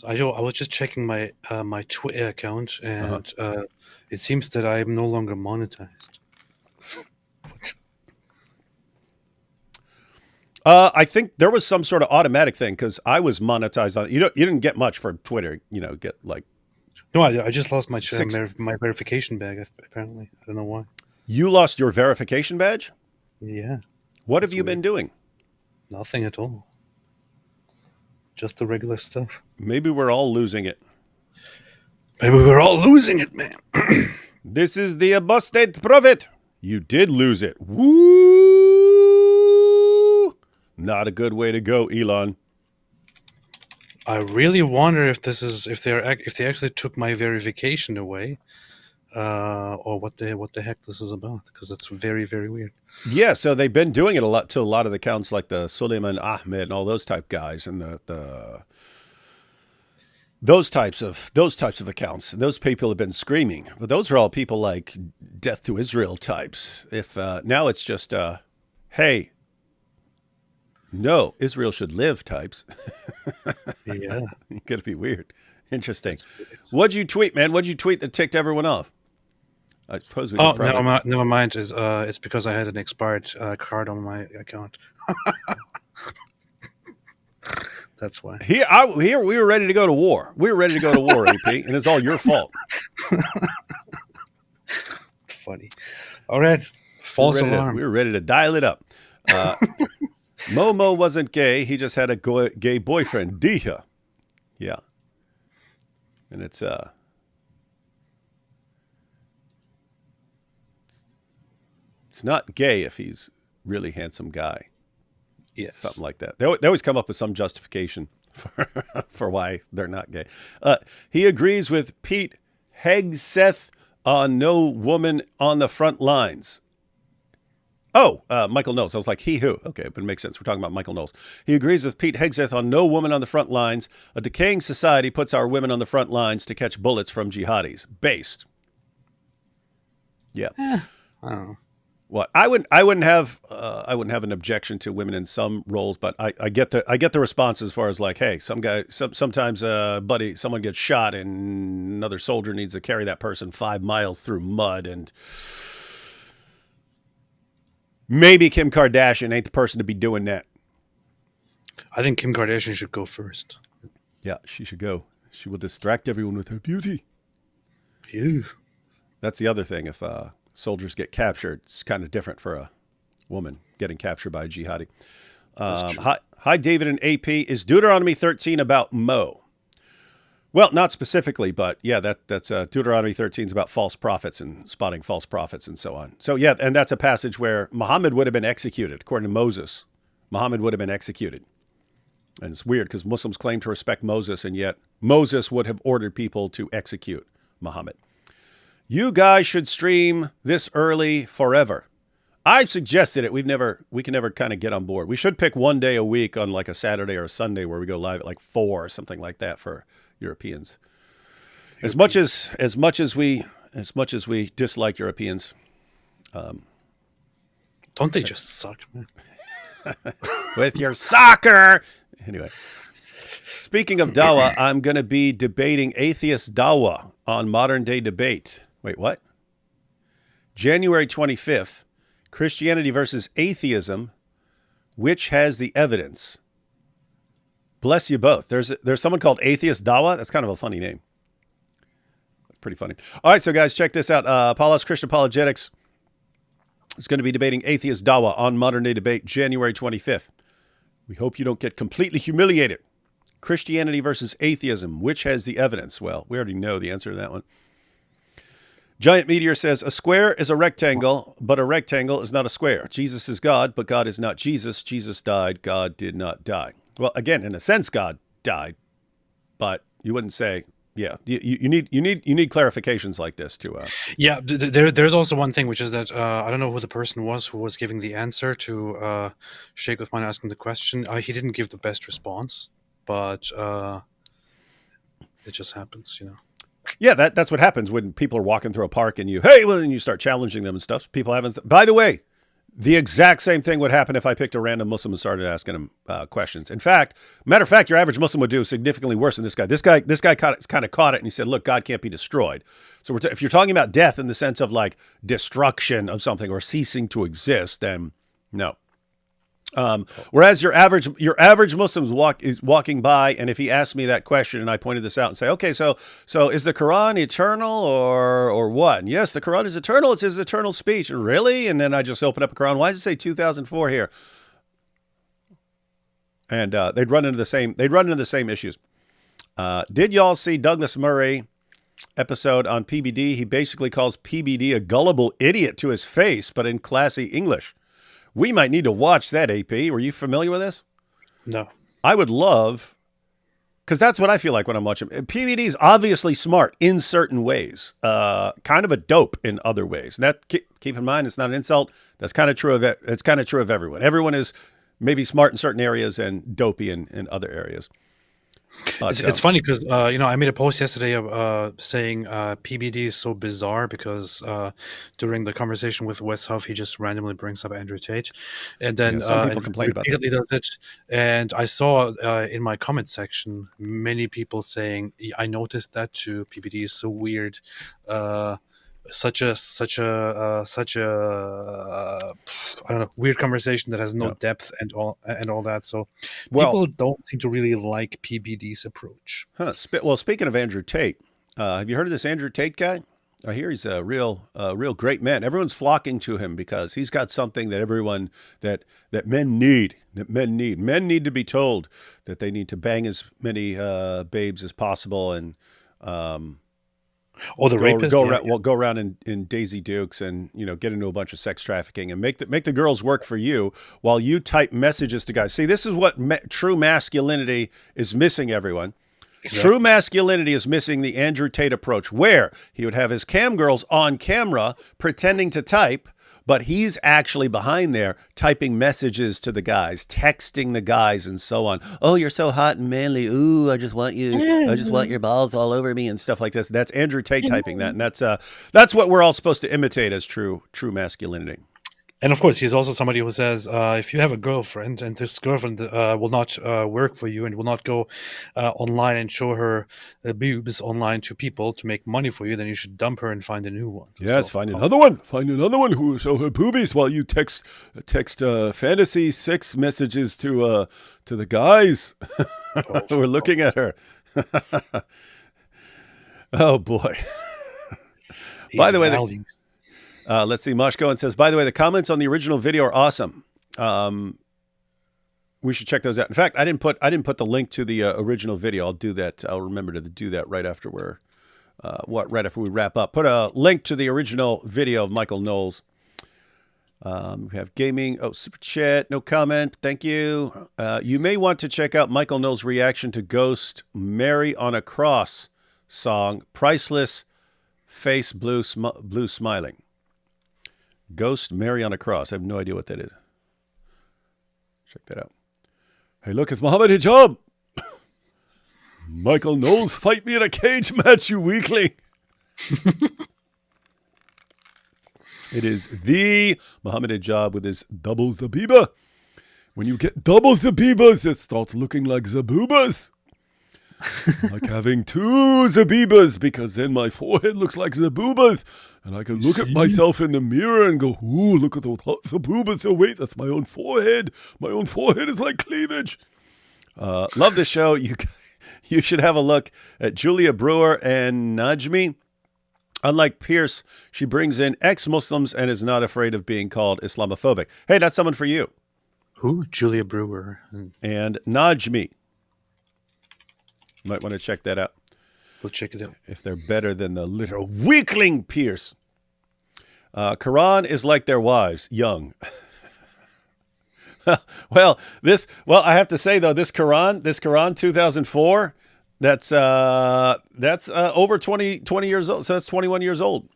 I was just checking my my Twitter account, and it seems that I am no longer monetized.
I think there was some sort of automatic thing because I was monetized on. You didn't get much for Twitter. Get like.
No, I just lost my my verification badge. Apparently, I don't know why.
You lost your verification badge?
Yeah.
What have you been doing?
Nothing at all. Just the regular stuff.
Maybe we're all losing it.
Maybe we're all losing it, man.
This is the apostate prophet. You did lose it. Woo! Not a good way to go, Elon.
I really wonder if they actually took my verification away, or what the heck this is about, because that's very, very weird.
Yeah, so they've been doing it a lot to a lot of the accounts, like the Suleiman Ahmed and all those type guys, and those types of accounts. Those people have been screaming, but those are all people like Death to Israel types. If now it's just hey, no, Israel should live types.
Yeah,
Could be weird. Interesting. What'd you tweet, man? What'd you tweet that ticked everyone off? I suppose we.
Oh, never mind. It's because I had an expired card on my account. That's why.
Here we were ready to go to war. We were ready to go to war, AP, and it's all your fault.
Funny. All right. False alarm.
We were ready to dial it up. Momo wasn't gay. He just had a gay boyfriend, Diha. Yeah. And it's not gay if he's really handsome guy.
Yes.
Something like that. They always come up with some justification for why they're not gay. He agrees with Pete Hegseth on no woman on the front lines. Oh, Michael Knowles. I was like, he who? Okay, but it makes sense. We're talking about Michael Knowles. He agrees with Pete Hegseth on no woman on the front lines. A decaying society puts our women on the front lines to catch bullets from jihadis. Based. Yeah.
I don't know.
What I wouldn't have an objection to women in some roles, but I get the response as far as like, hey, sometimes buddy, someone gets shot and another soldier needs to carry that person 5 miles through mud, and maybe Kim Kardashian ain't the person to be doing that.
I think Kim Kardashian should go first.
Yeah, she should go. She will distract everyone with her beauty.
Phew.
That's the other thing. If soldiers get captured, it's kind of different for a woman getting captured by a jihadi. Hi, David and AP. Is Deuteronomy 13 about Mo? Well, not specifically, but yeah, that's Deuteronomy 13 is about false prophets and spotting false prophets and so on. So yeah, and that's a passage where Muhammad would have been executed. According to Moses, Muhammad would have been executed. And it's weird because Muslims claim to respect Moses, and yet Moses would have ordered people to execute Muhammad. You guys should stream this early forever. I've suggested it. We can never kind of get on board. We should pick one day a week on like a Saturday or a Sunday where we go live at like 4 or something like that for Europeans. As much as we dislike Europeans,
don't they just suck, man?
with your soccer. Anyway, speaking of Dawah, I'm going to be debating atheist Dawah on Modern Day Debate. Wait, what? January 25th, Christianity versus atheism. Which has the evidence? Bless you both. There's someone called Atheist Dawah. That's kind of a funny name. That's pretty funny. All right, so guys, check this out. Apollos Christian Apologetics is going to be debating Atheist Dawah on Modern Day Debate, January 25th. We hope you don't get completely humiliated. Christianity versus atheism. Which has the evidence? Well, we already know the answer to that one. Giant Meteor says, a square is a rectangle, but a rectangle is not a square. Jesus is God, but God is not Jesus. Jesus died. God did not die. Well, again, in a sense, God died, but you wouldn't say, yeah, you need clarifications like this to.
Yeah, there's also one thing, which is that I don't know who the person was who was giving the answer to Sheikh Uthman asking the question. He didn't give the best response, but it just happens, you know.
Yeah, that's what happens when people are walking through a park and you start challenging them and stuff. People haven't. By the way, the exact same thing would happen if I picked a random Muslim and started asking him questions. In fact, matter of fact, your average Muslim would do significantly worse than this guy. This guy kind of caught it, and he said, "Look, God can't be destroyed." So if you're talking about death in the sense of like destruction of something or ceasing to exist, then no. Whereas your average Muslim is walking by, and if he asked me that question and I pointed this out and say, okay, so is the Quran eternal or what? And yes, the Quran is eternal. It's his eternal speech. Really? And then I just open up a Quran. Why does it say 2004 here? And they'd run into the same issues. Did y'all see Douglas Murray episode on PBD? He basically calls PBD a gullible idiot to his face, but in classy English. We might need to watch that, AP. Were you familiar with this?
No.
I would love, because that's what I feel like when I'm watching. PBD is obviously smart in certain ways, kind of a dope in other ways. And that, keep in mind, it's not an insult. That's kind of true of it. It's kind of true of everyone. Everyone is maybe smart in certain areas and dopey in other areas.
It's funny because I made a post yesterday saying PBD is so bizarre because during the conversation with Wes Huff, he just randomly brings up Andrew Tate, and then
some people complain about that.
Does it, and I saw in my comment section many people saying, "I noticed that too. PBD is so weird." Such a I don't know, weird conversation that has no depth and all that. So people don't seem to really like PBD's approach.
Well, speaking of Andrew Tate, have you heard of this Andrew Tate guy? I hear he's a real great man. Everyone's flocking to him because he's got something that that men need. Men need to be told that they need to bang as many babes as possible and.
Or the rapist,
go around in Daisy Dukes and get into a bunch of sex trafficking and make the girls work for you while you type messages to guys. See, this is what true masculinity is missing, everyone. Exactly. True masculinity is missing the Andrew Tate approach, where he would have his cam girls on camera pretending to type, but he's actually behind there typing messages to the guys, texting the guys and so on. Oh, you're so hot and manly. Ooh, I just want your balls all over me and stuff like this. That's Andrew Tate typing that. And that's what we're all supposed to imitate as true masculinity.
And of course, he's also somebody who says, if you have a girlfriend and this girlfriend will not work for you and will not go online and show her boobs online to people to make money for you, then you should dump her and find a new one.
Yes, find another one. Find another one who will show her boobies while you text fantasy sex messages to the guys who are looking at her. Oh boy! By the way. Let's see. Mosh Cohen says, by the way, the comments on the original video are awesome. We should check those out. In fact, I didn't put the link to the original video. I'll do that. I'll remember to do that right after right after we wrap up. Put a link to the original video of Michael Knowles. We have gaming. Oh, super chat. No comment. Thank you. You may want to check out Michael Knowles' reaction to Ghost Mary on a Cross song. Priceless face blue smiling. Ghost Mary on a Cross. I have no idea what that is. Check that out. Hey, look, it's Muhammad Hijab. Michael Knowles, fight me in a cage match, you weakling. It is the Muhammad Hijab with his double Zabiba. When you get double Zabibas, it starts looking like Zabubas. Like having two Zabibas, because then my forehead looks like Zabubas. And I can look at myself in the mirror and go, ooh, look at those hot Zabubas. Oh, wait, that's my own forehead. My own forehead is like cleavage. Love the show. You should have a look at Julia Brewer and Najmi. Unlike Pierce, she brings in ex-Muslims and is not afraid of being called Islamophobic. Hey, that's someone for you.
Who? Julia Brewer.
And Najmi. Might want to check that out.
We'll check it out.
If they're better than the little weakling Pierce. Quran is like their wives, young. Well, I have to say though, this Quran 2004, that's over 20 years old. So that's 21 years old.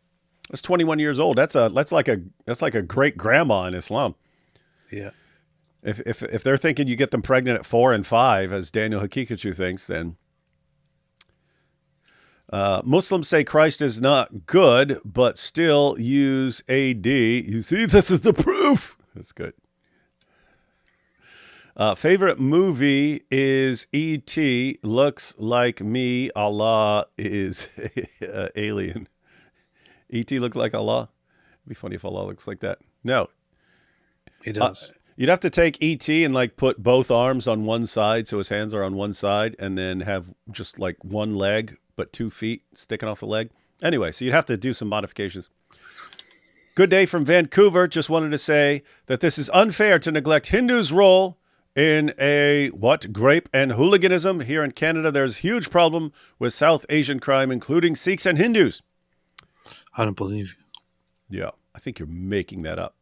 That's 21 years old. That's like a great grandma in Islam.
Yeah.
If they're thinking you get them pregnant at 4 and 5, as Daniel Hakikachu thinks, then Muslims say Christ is not good, but still use AD. You see, this is the proof. That's good. Favorite movie is E.T. Looks like me. Allah is alien. E.T. looks like Allah. It'd be funny if Allah looks like that. No.
He does.
You'd have to take E.T. and like put both arms on one side so his hands are on one side and then have just like one leg but 2 feet sticking off the leg. Anyway, so you'd have to do some modifications. Good day from Vancouver. Just wanted to say that this is unfair to neglect Hindus' role in grape and hooliganism. Here in Canada, there's a huge problem with South Asian crime, including Sikhs and Hindus.
I don't believe you.
Yeah, I think you're making that up.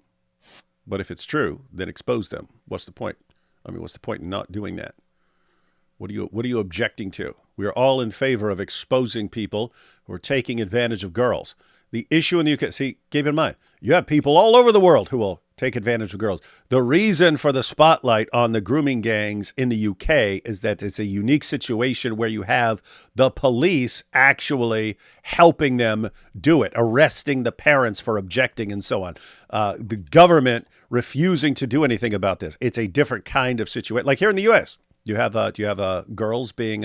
But if it's true, then expose them. What's the point? I mean, what's the point in not doing that? What are you objecting to? We are all in favor of exposing people who are taking advantage of girls. The issue in the UK, see, keep in mind, you have people all over the world who will take advantage of girls. The reason for the spotlight on the grooming gangs in the UK is that it's a unique situation where you have the police actually helping them do it, arresting the parents for objecting and so on. The government refusing to do anything about this. It's a different kind of situation. Like here in the US, do you have girls being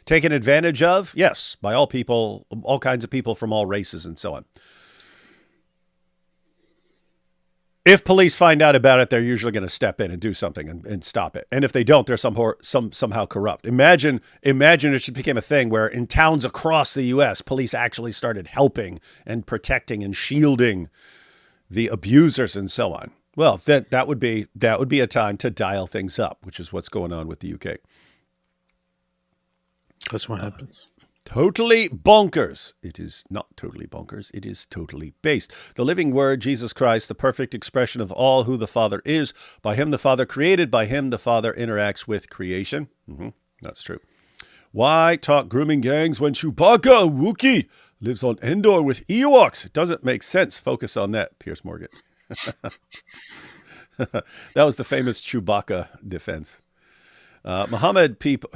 taken advantage of? Yes, by all people, all kinds of people from all races and so on. If police find out about it, they're usually going to step in and do something and stop it. And if they don't, they're somehow corrupt. Imagine it just became a thing where in towns across the U.S., police actually started helping and protecting and shielding the abusers and so on. Well, that would be a time to dial things up, which is what's going on with the UK.
That's what happens.
Totally bonkers. It is not totally bonkers. It is totally based. The living word, Jesus Christ, the perfect expression of all who the Father is. By him the Father created. By him the Father interacts with creation. That's true. Why talk grooming gangs when Chewbacca, a Wookiee, lives on Endor with Ewoks? It doesn't make sense. Focus on that, Pierce Morgan. That was the famous Chewbacca defense. Muhammad people.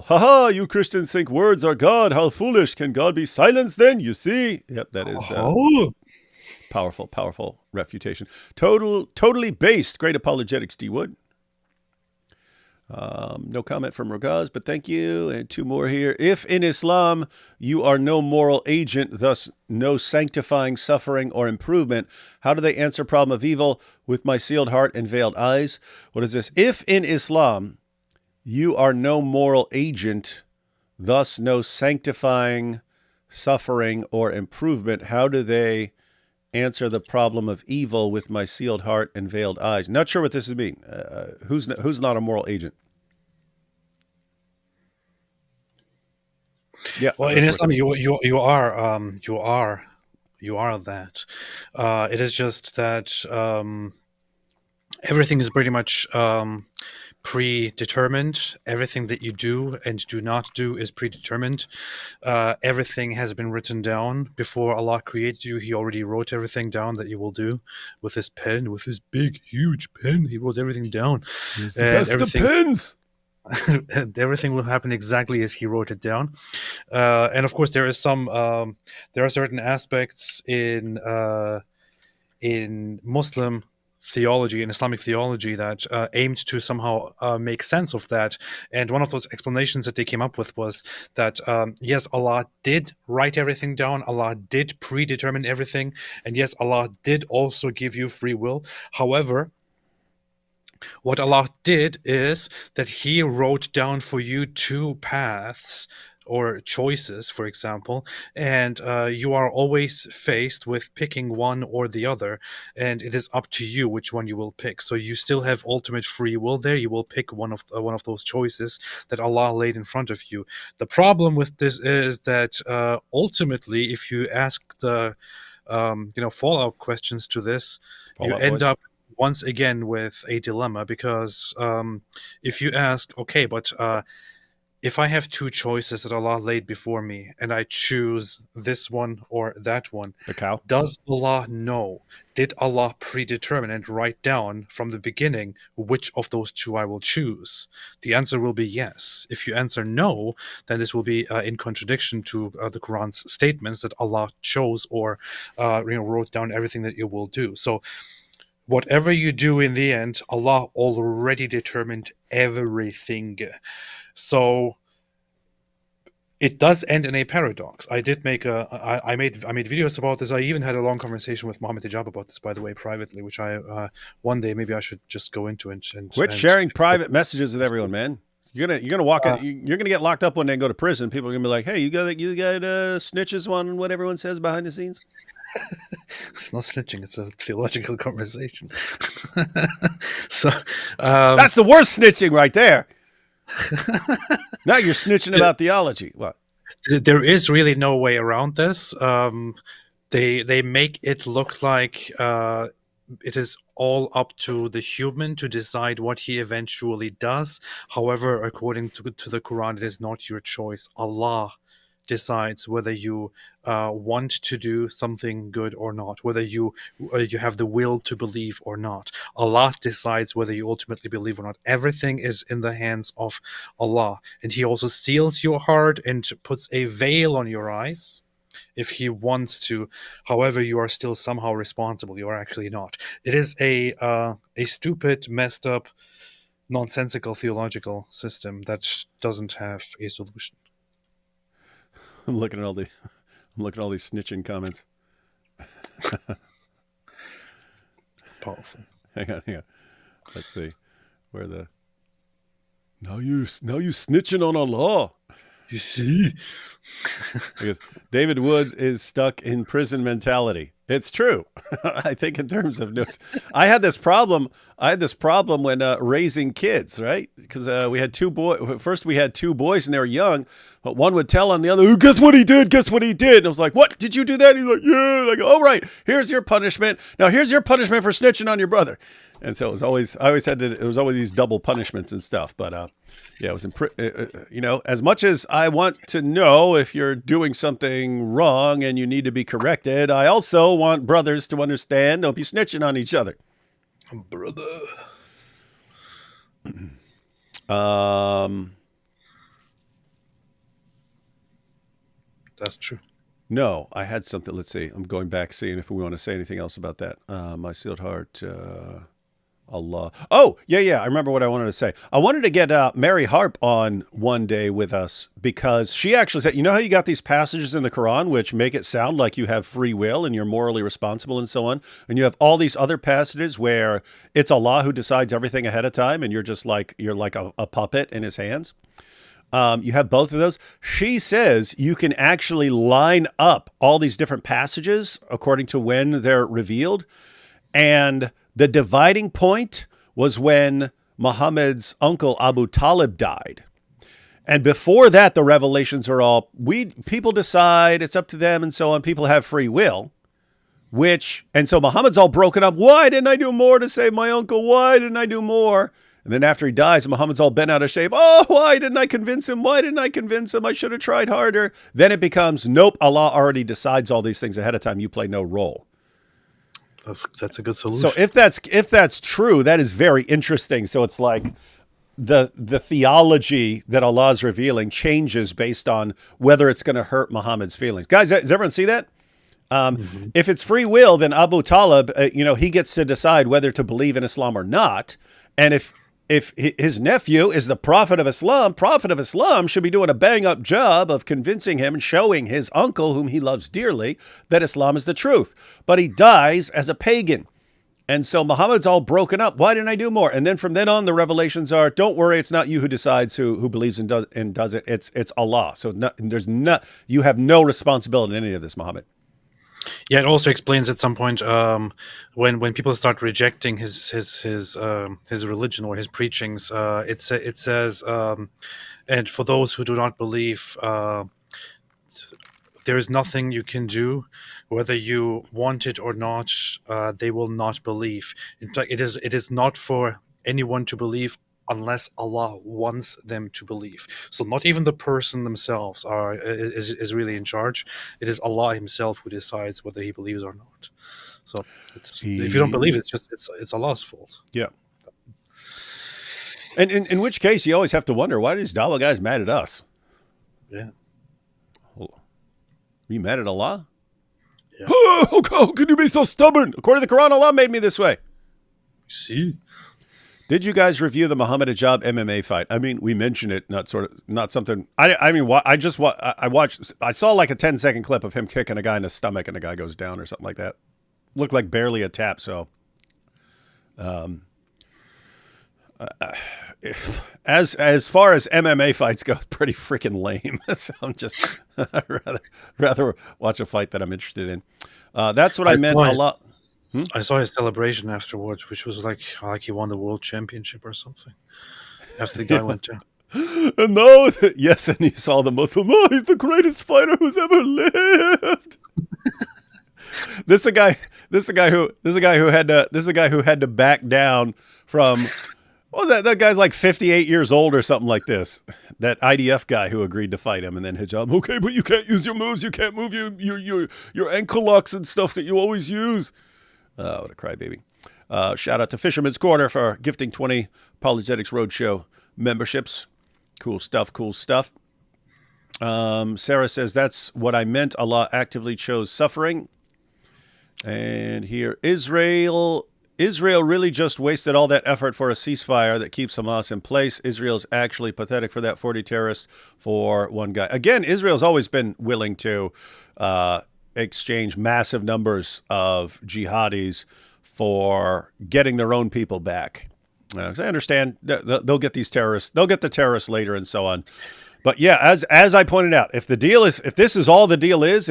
Haha, you Christians think words are God. How foolish. Can God be silenced then? You see? Yep, that is powerful refutation. Totally based. Great apologetics, D. Wood. No comment from Rogaz, but thank you. And 2 more here. If in Islam you are no moral agent, thus no sanctifying suffering or improvement, how do they answer problem of evil with my sealed heart and veiled eyes? What is this? If in Islam you are no moral agent, thus no sanctifying suffering or improvement, how do they answer the problem of evil with my sealed heart and veiled eyes? Not sure what this would mean. Who's not a moral agent? Yeah.
Well, in Islam, you are that. It is just that everything is pretty much predetermined. Everything that you do and do not do is predetermined. Everything has been written down before Allah created you. He already wrote everything down that you will do with his pen, with his big, huge pen. He wrote everything down.
He's the best of pens.
And everything will happen exactly as he wrote it down. And of course, there are certain aspects in Muslim theology and Islamic theology that aimed to somehow make sense of that. And one of those explanations that they came up with was that, yes, Allah did write everything down. Allah did predetermine everything. And yes, Allah did also give you free will. However, What Allah did is that He wrote down for you two paths or choices, for example, and you are always faced with picking one or the other, and it is up to you which one you will pick. So you still have ultimate free will there. You will pick one of those choices that Allah laid in front of you. The problem with this is that ultimately, if you ask the follow-up questions to this, you
Fallout
end
Boys?
up once again with a dilemma, because if you ask, okay, but if I have two choices that Allah laid before me and I choose this one or that one,
The cow?
does Allah know? Did Allah predetermine and write down from the beginning which of those two I will choose? The answer will be yes. If you answer no, then this will be in contradiction to the Quran's statements that Allah chose or wrote down everything that you will do. So whatever you do in the end, Allah already determined everything. So it does end in a paradox. I did make I made videos about this. I even had a long conversation with Mohammed Hijab about this, by the way, privately, which I one day maybe I should just go into and
Quit sharing private messages with everyone, man. You're gonna walk in, you're gonna get locked up one day and go to prison. People are gonna be like, "Hey, you got snitches on what everyone says behind the scenes."
It's not snitching; it's a theological conversation. So
That's the worst snitching right there. Now you're snitching about theology. What?
There is really no way around this. They make it look like it is all up to the human to decide what he eventually does. However, according to the Quran, it is not your choice. Allah decides whether you want to do something good or not, whether you have the will to believe or not. Allah decides whether you ultimately believe or not. Everything is in the hands of Allah, and He also seals your heart and puts a veil on your eyes if He wants to. However, you are still somehow responsible. You are actually not. It is a stupid, messed up, nonsensical theological system that doesn't have a solution.
I'm looking at all these snitching comments.
Powerful.
Hang on. Let's see. Where the now you snitching on Allah.
You see?
Because David Woods is stuck in prison mentality. It's true. I think in terms of this, I had this problem when raising kids, right? Because we had two boys. First, we had two boys, and they were young. But one would tell on the other, "Guess what he did? Guess what he did?" And I was like, "What? Did you do that?" And he's like, "Yeah." And I go, "Oh, right. Here's your punishment. Now here's your punishment for snitching on your brother." And so it was always these double punishments and stuff. But yeah, it was as much as I want to know if you're doing something wrong and you need to be corrected, I also want brothers to understand, don't be snitching on each other.
Brother. That's true.
No, I had something. Let's see. I'm going back, seeing if we want to say anything else about that. My sealed heart, Allah. Oh, yeah. I remember what I wanted to say. I wanted to get Mary Harp on one day with us because she actually said, you know how you got these passages in the Quran which make it sound like you have free will and you're morally responsible and so on. And you have all these other passages where it's Allah who decides everything ahead of time and you're like a puppet in His hands. You have both of those. She says you can actually line up all these different passages according to when they're revealed. And the dividing point was when Muhammad's uncle Abu Talib died. And before that, the revelations are all, people decide, it's up to them and so on. People have free will, and so Muhammad's all broken up. Why didn't I do more to save my uncle? Why didn't I do more? And then after he dies, Muhammad's all bent out of shape. Oh, why didn't I convince him? Why didn't I convince him? I should have tried harder. Then it becomes, nope, Allah already decides all these things ahead of time. You play no role.
That's a good solution.
So if that's true, that is very interesting. So it's like the theology that Allah is revealing changes based on whether it's going to hurt Muhammad's feelings. Guys, does everyone see that? If it's free will, then Abu Talib, he gets to decide whether to believe in Islam or not. And if his nephew is the Prophet of Islam should be doing a bang-up job of convincing him and showing his uncle, whom he loves dearly, that Islam is the truth. But he dies as a pagan. And so Muhammad's all broken up. Why didn't I do more? And then from then on, the revelations are, don't worry, it's not you who decides who believes and does it. It's Allah. So you have no responsibility in any of this, Muhammad.
Yeah, it also explains at some point when people start rejecting his religion or his preachings. It says, and for those who do not believe, there is nothing you can do, whether you want it or not. They will not believe. In fact, it is not for anyone to believe unless Allah wants them to believe. So not even the person themselves is really in charge. It is Allah Himself who decides whether He believes or not. So if you don't believe, it's Allah's fault.
Yeah. And in which case, you always have to wonder, why are these Dawah guys mad at us?
Yeah.
Are you mad at Allah?
Yeah.
How can you be so stubborn? According to the Quran, Allah made me this way.
See.
Did you guys review the Muhammad Hijab MMA fight? I mean, we mentioned it, not something. I watched. I saw like a 10-second clip of him kicking a guy in the stomach, and the guy goes down or something like that. Looked like barely a tap. So, as far as MMA fights go, it's pretty freaking lame. So I'm just I'd rather watch a fight that I'm interested in. That's what I meant a lot.
I saw his celebration afterwards, which was like he won the world championship or something. After the guy went down.
And now, yes, and you saw the Muslim. Oh, he's the greatest fighter who's ever lived. This is a guy who had to back down from. What was that? That guy's like 58 years old or something like this. That IDF guy who agreed to fight him, and then Hijab. Okay, but you can't use your moves. You can't move your ankle locks and stuff that you always use. Oh, what a crybaby. Shout out to Fisherman's Corner for gifting 20 Apologetics Roadshow memberships. Cool stuff. Sarah says, that's what I meant. Allah actively chose suffering. And here, Israel really just wasted all that effort for a ceasefire that keeps Hamas in place. Israel's actually pathetic for that 40 terrorists for one guy. Again, Israel's always been willing to exchange massive numbers of jihadis for getting their own people back. I understand they'll get these terrorists. They'll get the terrorists later and so on. But yeah, as I pointed out, if this is all the deal is,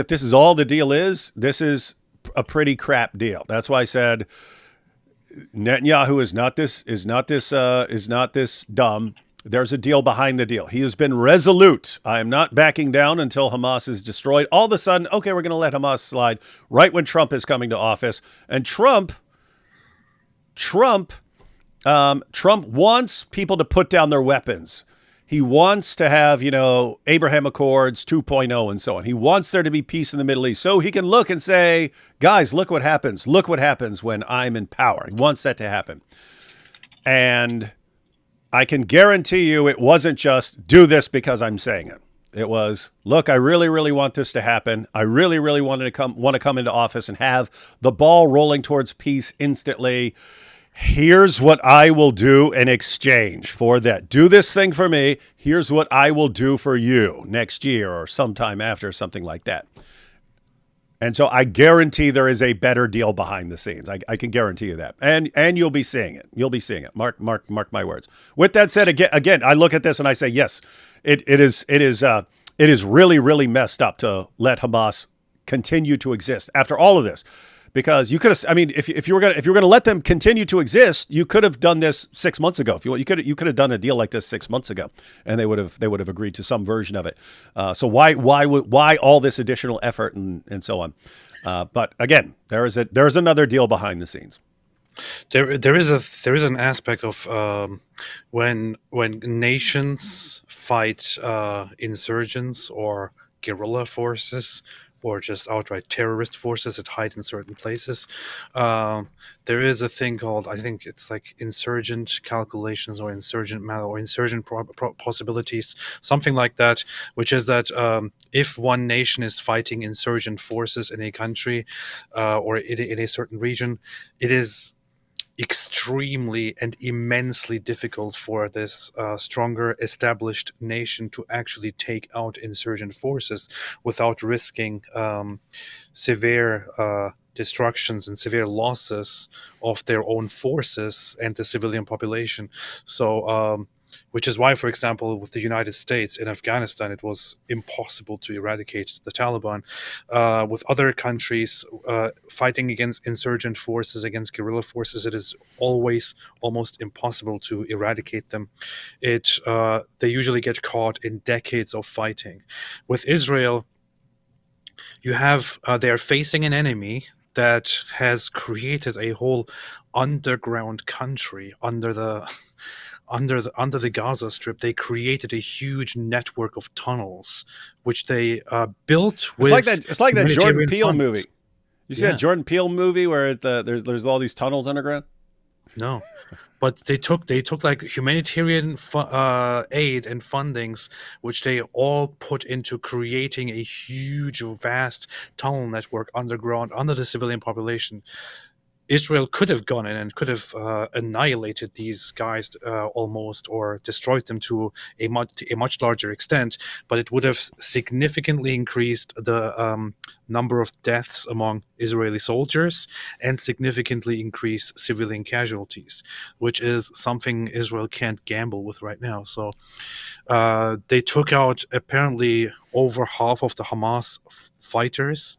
this is a pretty crap deal. That's why I said Netanyahu is not this dumb. There's a deal behind the deal. He has been resolute. I am not backing down until Hamas is destroyed. All of a sudden, okay, we're going to let Hamas slide right when Trump is coming to office. And Trump wants people to put down their weapons. He wants to have, Abraham Accords 2.0 and so on. He wants there to be peace in the Middle East so he can look and say, guys, look what happens. Look what happens when I'm in power. He wants that to happen. And I can guarantee you it wasn't just do this because I'm saying it. It was, look, I really, really want this to happen. I really, really want to come into office and have the ball rolling towards peace instantly. Here's what I will do in exchange for that. Do this thing for me. Here's what I will do for you next year or sometime after, something like that. And so I guarantee there is a better deal behind the scenes. I can guarantee you that. And you'll be seeing it. You'll be seeing it. Mark my words. With that said, again, I look at this and I say, yes, it is really, really messed up to let Hamas continue to exist after all of this. Because you could have, if you were gonna let them continue to exist, you could have done this 6 months ago. If you could have done a deal like this 6 months ago, and they would have agreed to some version of it. So why all this additional effort and so on? But again, there is another deal behind the scenes.
There is an aspect of when nations fight insurgents or guerrilla forces, or just outright terrorist forces that hide in certain places. There is a thing called, I think it's like insurgent calculations or insurgent matter or insurgent possibilities, something like that, which is that if one nation is fighting insurgent forces in a country or in a certain region, it is extremely and immensely difficult for this stronger established nation to actually take out insurgent forces without risking severe destructions and severe losses of their own forces and the civilian population. So, which is why, for example, with the United States in Afghanistan, it was impossible to eradicate the Taliban. With other countries fighting against insurgent forces, against guerrilla forces, it is always almost impossible to eradicate them. They usually get caught in decades of fighting. With Israel, you have they are facing an enemy that has created a whole underground country under the under the Gaza Strip. They created a huge network of tunnels, which they built with.
It's like that Jordan
humanitarian
Peele
funds.
movie. You see
Yeah.
that Jordan Peele movie where there's all these tunnels underground?
No, but they took like humanitarian aid and fundings, which they all put into creating a huge, vast tunnel network underground under the civilian population. Israel could have gone in and could have annihilated these guys almost, or destroyed them to a much larger extent, but it would have significantly increased the number of deaths among Israeli soldiers and significantly increased civilian casualties, which is something Israel can't gamble with right now. So they took out apparently over half of the Hamas fighters.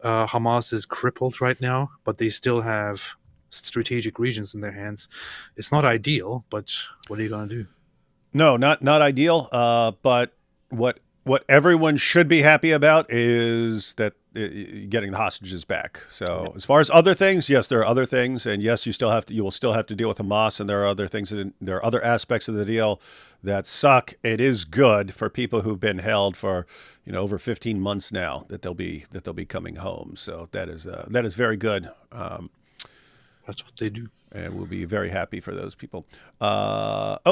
Hamas is crippled right now, but they still have strategic regions in their hands. It's not ideal, but what are you going to do?
No, not ideal. But what everyone should be happy about is that getting the hostages back. So as far as other things, yes, there are other things, and yes, you will still have to deal with Hamas, and there are other things there are other aspects of the deal that suck. It is good for people who've been held for over 15 months now that they'll be coming home. So that is very good.
That's what they do.
And we'll be very happy for those people.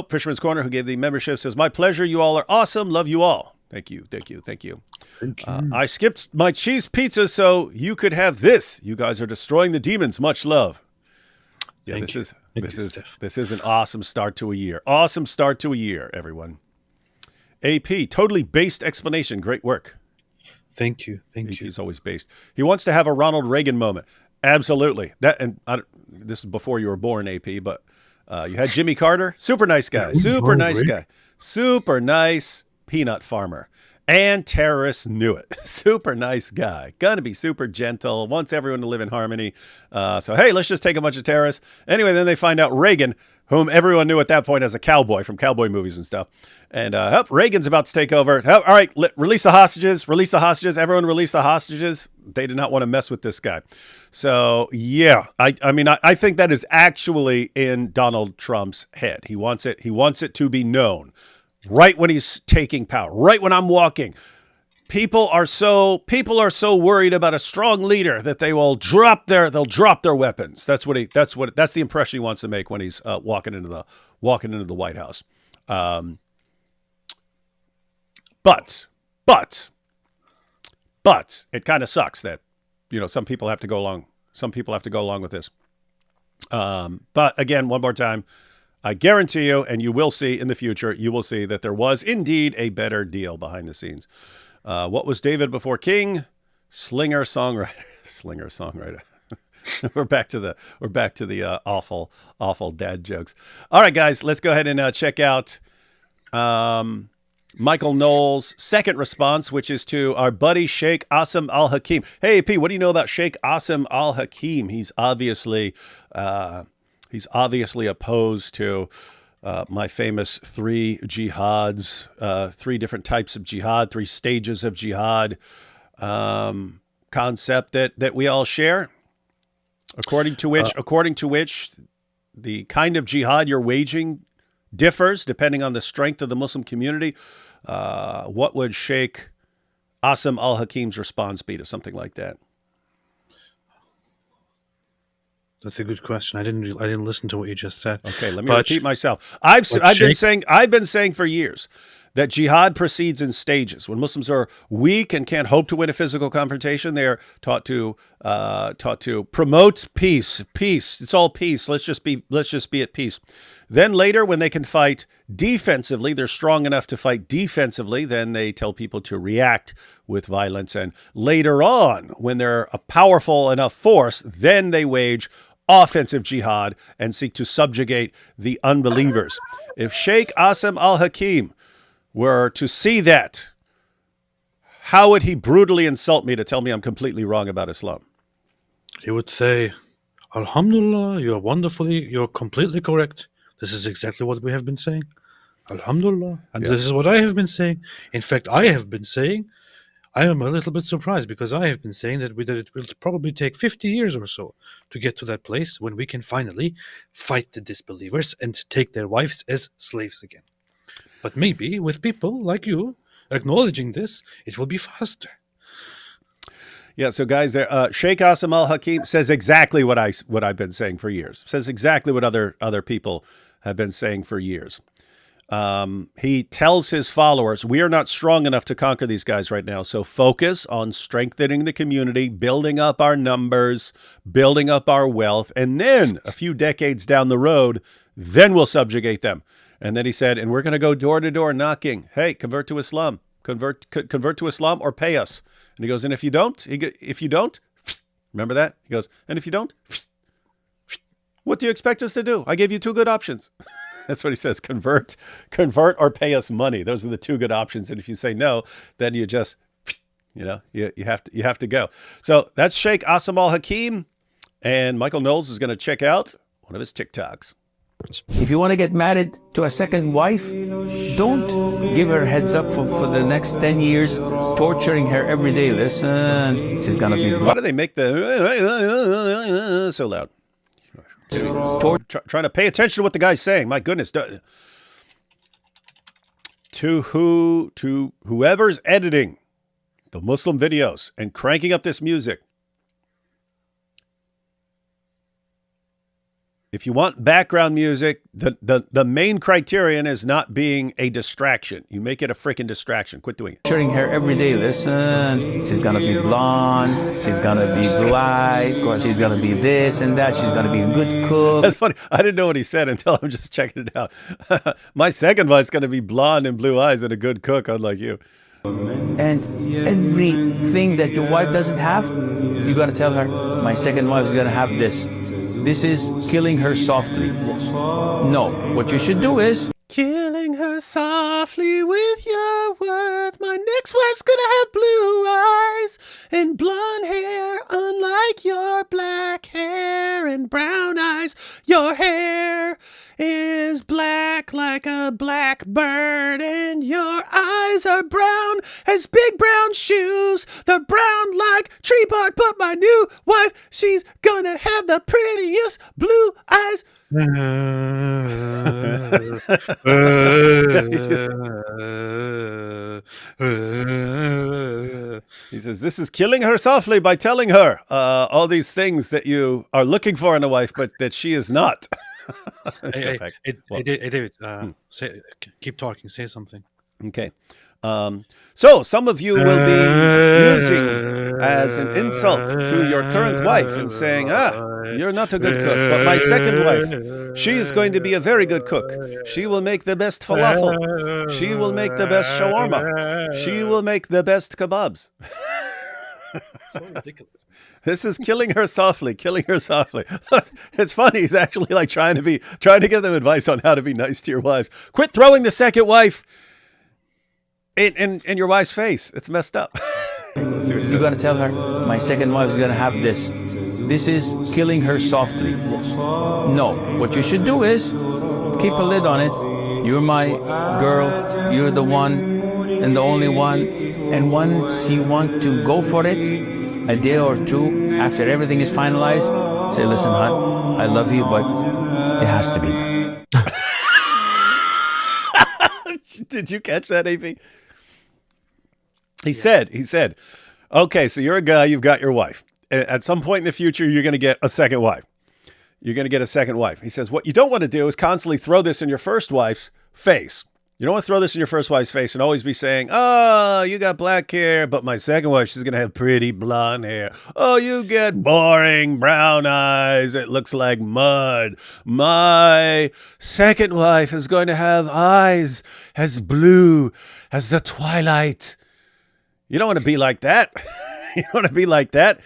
Fisherman's Corner, who gave the membership, says, "My pleasure. You all are awesome. Love you all." Thank you. I skipped my cheese pizza so you could have this. You guys are destroying the demons. Much love. Yeah, this is an awesome start to a year. Awesome start to a year, everyone. AP, totally based explanation. Great work.
Thank you.
He's always based. He wants to have a Ronald Reagan moment. Absolutely. This is before you were born, AP, but you had Jimmy Carter. Super nice guy. Super nice peanut farmer. And terrorists knew it. Super nice guy. Gonna be super gentle. Wants everyone to live in harmony. So, hey, let's just take a bunch of terrorists. Anyway, then they find out Reagan, whom everyone knew at that point as a cowboy from cowboy movies and stuff. And Reagan's about to take over. All right, release the hostages. Release the hostages. Everyone release the hostages. They did not want to mess with this guy. So, yeah, I think that is actually in Donald Trump's head. He wants it to be known. Right when he's taking power, right when I'm walking, people are so worried about a strong leader that they'll drop their weapons. That's the impression he wants to make when he's walking into the White House. But it kind of sucks that some people have to go along. Some people have to go along with this. But again, one more time. I guarantee you, and you will see in the future, you will see that there was indeed a better deal behind the scenes. What was David before King? Slinger songwriter. We're back to the awful dad jokes. All right, guys, let's go ahead and check out Michael Knowles' second response, which is to our buddy Sheikh Asim al-Hakim. Hey, P, what do you know about Sheikh Asim al-Hakim? He's obviously opposed to my famous three jihads, three different types of jihad, three stages of jihad concept that we all share. According to which the kind of jihad you're waging differs depending on the strength of the Muslim community. What would Sheikh Asim al-Hakim's response be to something like that?
That's a good question. I didn't listen to what you just said.
Okay, let me repeat myself. I've been saying for years that jihad proceeds in stages. When Muslims are weak and can't hope to win a physical confrontation, they are taught to promote peace. Peace. It's all peace. Let's just be at peace. Then later, when they can fight defensively, they're strong enough to fight defensively, then they tell people to react with violence. And later on, when they're a powerful enough force, then they wage offensive jihad and seek to subjugate the unbelievers. If Sheikh Asim al-Hakim were to see that, how would he brutally insult me to tell me I'm completely wrong about Islam?
He would say, Alhamdulillah, you're completely correct. This is exactly what we have been saying. Alhamdulillah. And this is what I have been saying. In fact, I have been saying, I am a little bit surprised because I have been saying that it will probably take 50 years or so to get to that place when we can finally fight the disbelievers and take their wives as slaves again. But maybe with people like you acknowledging this, it will be faster.
Yeah, so guys, Sheikh Asim al-Hakim says exactly what I've been saying for years. Says exactly what other people have been saying for years. He tells his followers, we are not strong enough to conquer these guys right now. So focus on strengthening the community, building up our numbers, building up our wealth. And then a few decades down the road, then we'll subjugate them. And then he said, and we're going to go door to door knocking. Hey, convert to Islam, convert to Islam or pay us. And he goes, and if you don't, remember that? He goes, and if you don't, what do you expect us to do? I gave you two good options. That's what he says. Convert or pay us money. Those are the two good options. And if you say no, then you just, you have to go. So that's Sheikh Asim al-Hakim. And Michael Knowles is going to check out one of his TikToks.
If you want to get married to a second wife, don't give her heads up for the next 10 years, torturing her every day. Listen, she's going to be...
Why do they make the so loud? Trying to pay attention to what the guy's saying. My goodness. To whoever's editing the Muslim videos and cranking up this music, if you want background music, the main criterion is not being a distraction. You make it a freaking distraction. Quit doing it.
Torturing her every day. Listen, she's going to be blonde. She's going to be blue-eyed. She's going to be this and that. She's going to be a good cook.
That's funny. I didn't know what he said until I'm just checking it out. My second wife's going to be blonde and blue eyes and a good cook, unlike you.
And everything that your wife doesn't have, you got to tell her, my second wife is going to have this. This is killing her softly. No, what you should do is...
Killing her softly with your words. My next wife's gonna have blue eyes and blonde hair, unlike your black hair and brown eyes. Your hair is black like a blackbird, and your eyes are brown as big brown shoes. They're brown like tree bark, but my new wife, she's gonna have the prettiest blue eyes. He says, this is killing her softly by telling her all these things that you are looking for in a wife, but that she is not.
Hey, David, keep talking. Say something.
Okay. So some of you will be using as an insult to your current wife and saying, you're not a good cook, but my second wife, she is going to be a very good cook. She will make the best falafel. She will make the best shawarma. She will make the best kebabs.
So ridiculous.
This is killing her softly, killing her softly. It's funny. He's actually like trying to give them advice on how to be nice to your wives. Quit throwing the second wife in your wife's face. It's messed up.
You got to tell her, my second wife is going to have this. This is killing her softly. No, what you should do is keep a lid on it. You're my girl. You're the one and the only one. And once you want to go for it, a day or two after everything is finalized, say, listen, hon, I love you, but it has to be.
Did you catch that, AP? He said, okay, so you're a guy, you've got your wife. At some point in the future, you're going to get a second wife. You're going to get a second wife. He says, what you don't want to do is constantly throw this in your first wife's face. You don't want to throw this in your first wife's face and always be saying, oh, you got black hair, but my second wife, she's going to have pretty blonde hair. Oh, you get boring brown eyes. It looks like mud. My second wife is going to have eyes as blue as the twilight. You don't want to be like that. You don't want to be like that.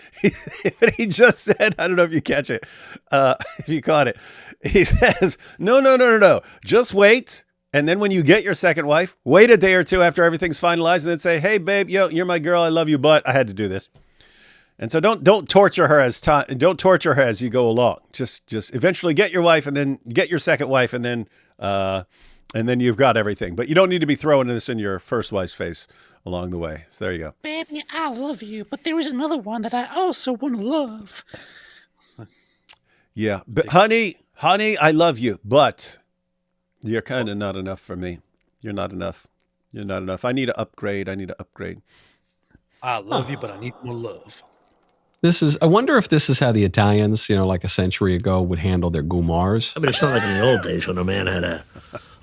He just said, I don't know if you catch it, if you caught it. He says, no. Just wait. And then when you get your second wife, wait a day or two after everything's finalized and then say, hey, babe, you're my girl. I love you, but I had to do this. And so don't torture her don't torture her as you go along. Just eventually get your wife and then get your second wife and then you've got everything. But you don't need to be throwing this in your first wife's face along the way. So there you go.
Baby, I love you, but there is another one that I also want to love.
Yeah. But honey, I love you, but you're kind of not enough for me. You're not enough. I need to upgrade.
I love you, but I need more love.
I wonder if this is how the Italians, like a century ago, would handle their gumars.
I mean, it's not like in the old days when a man had a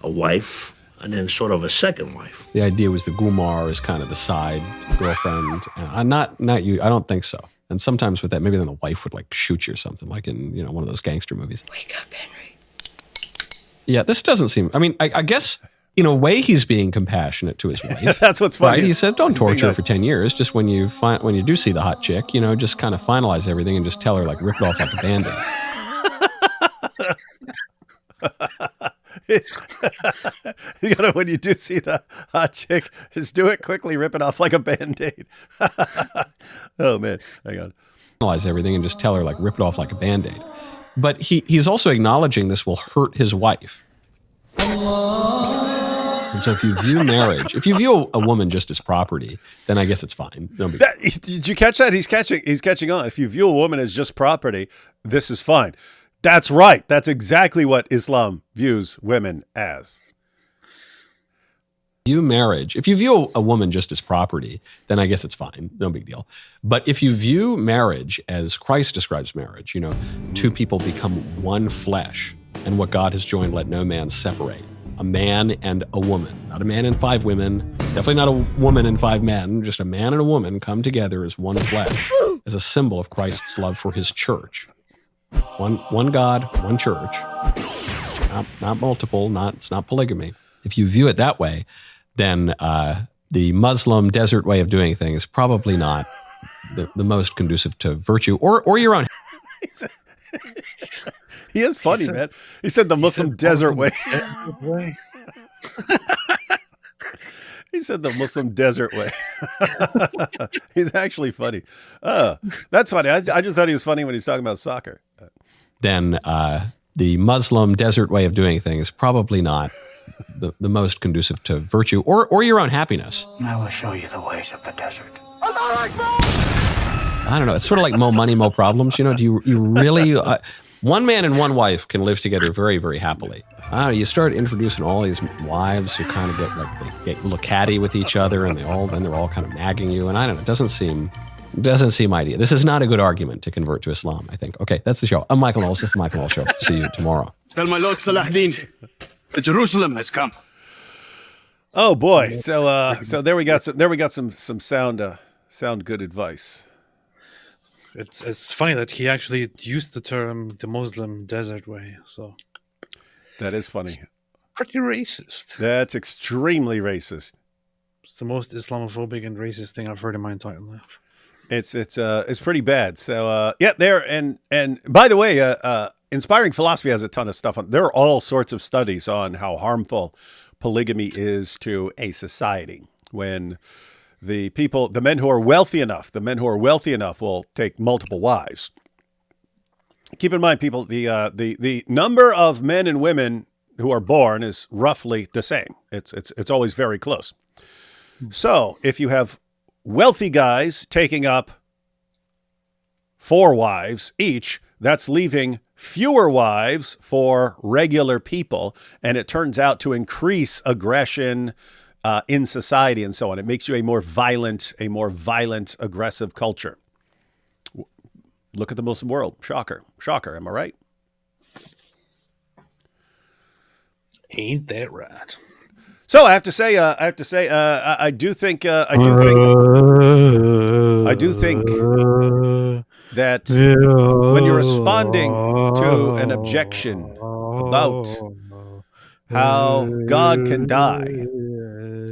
wife and then sort of a second wife.
The idea was the gumar is kind of the side girlfriend. Not you. I don't think so. And sometimes with that, maybe then the wife would like shoot you or something, like in one of those gangster movies.
Wake up, Henry.
Yeah, this doesn't seem. I mean, I guess in a way he's being compassionate to his wife.
That's what's funny.
Right? He said, "Don't torture her for 10 years. Just when you do see the hot chick, just kind of finalize everything and just tell her like rip it off like a Band-Aid."
When you do see the hot chick, just do it quickly, rip it off like a Band-Aid. Oh man, hang on.
Finalize everything and just tell her like rip it off like a Band-Aid. But he's also acknowledging this will hurt his wife. And so if you view a woman just as property, then I guess it's fine.
Did you catch that? He's catching on. If you view a woman as just property, this is fine. That's right. That's exactly what Islam views women as.
If you view a woman just as property, then I guess it's fine. No big deal. But if you view marriage as Christ describes marriage, two people become one flesh, and what God has joined, let no man separate. A man and a woman, not a man and 5 women, definitely not a woman and 5 men, just a man and a woman come together as one flesh, as a symbol of Christ's love for his church. One God, one church, not multiple, it's not polygamy. If you view it that way, then the Muslim desert way of doing things is probably not the most conducive to virtue or your own.
He is funny, man. He said the Muslim desert way. He said the Muslim desert way. He's actually funny. That's funny. I just thought he was funny when he's talking about soccer.
Then the Muslim desert way of doing things is probably not the most conducive to virtue or your own happiness.
I will show you the ways of the desert.
I don't know. It's sort of like mo money, mo problems. Do you really... one man and one wife can live together very, very happily. I don't know, you start introducing all these wives who kind of they get a little catty with each other, and they're all kind of nagging you. And I don't know. It doesn't seem ideal. This is not a good argument to convert to Islam, I think. Okay, that's the show. I'm Michael Knowles. This is the Michael Knowles Show. See you tomorrow.
Tell my Lord Salahuddin, Jerusalem has come.
Oh boy! So there we got some sound good advice.
It's funny that he actually used the term the Muslim desert way. So
that is funny.
It's pretty racist.
That's extremely racist.
It's the most Islamophobic and racist thing I've heard in my entire life.
It's pretty bad. So there and by the way, Inspiring Philosophy has a ton of stuff on. There are all sorts of studies on how harmful polygamy is to a society. When the men who are wealthy enough will take multiple wives. Keep in mind, people, the number of men and women who are born is roughly the same. It's always very close. So if you have wealthy guys taking up 4 wives each, that's leaving fewer wives for regular people, and it turns out to increase aggression in society and so on. It makes you a more violent, aggressive culture. Look at the Muslim world. Shocker. Am I right?
Ain't that right?
So I do think that when you're responding to an objection about how God can die,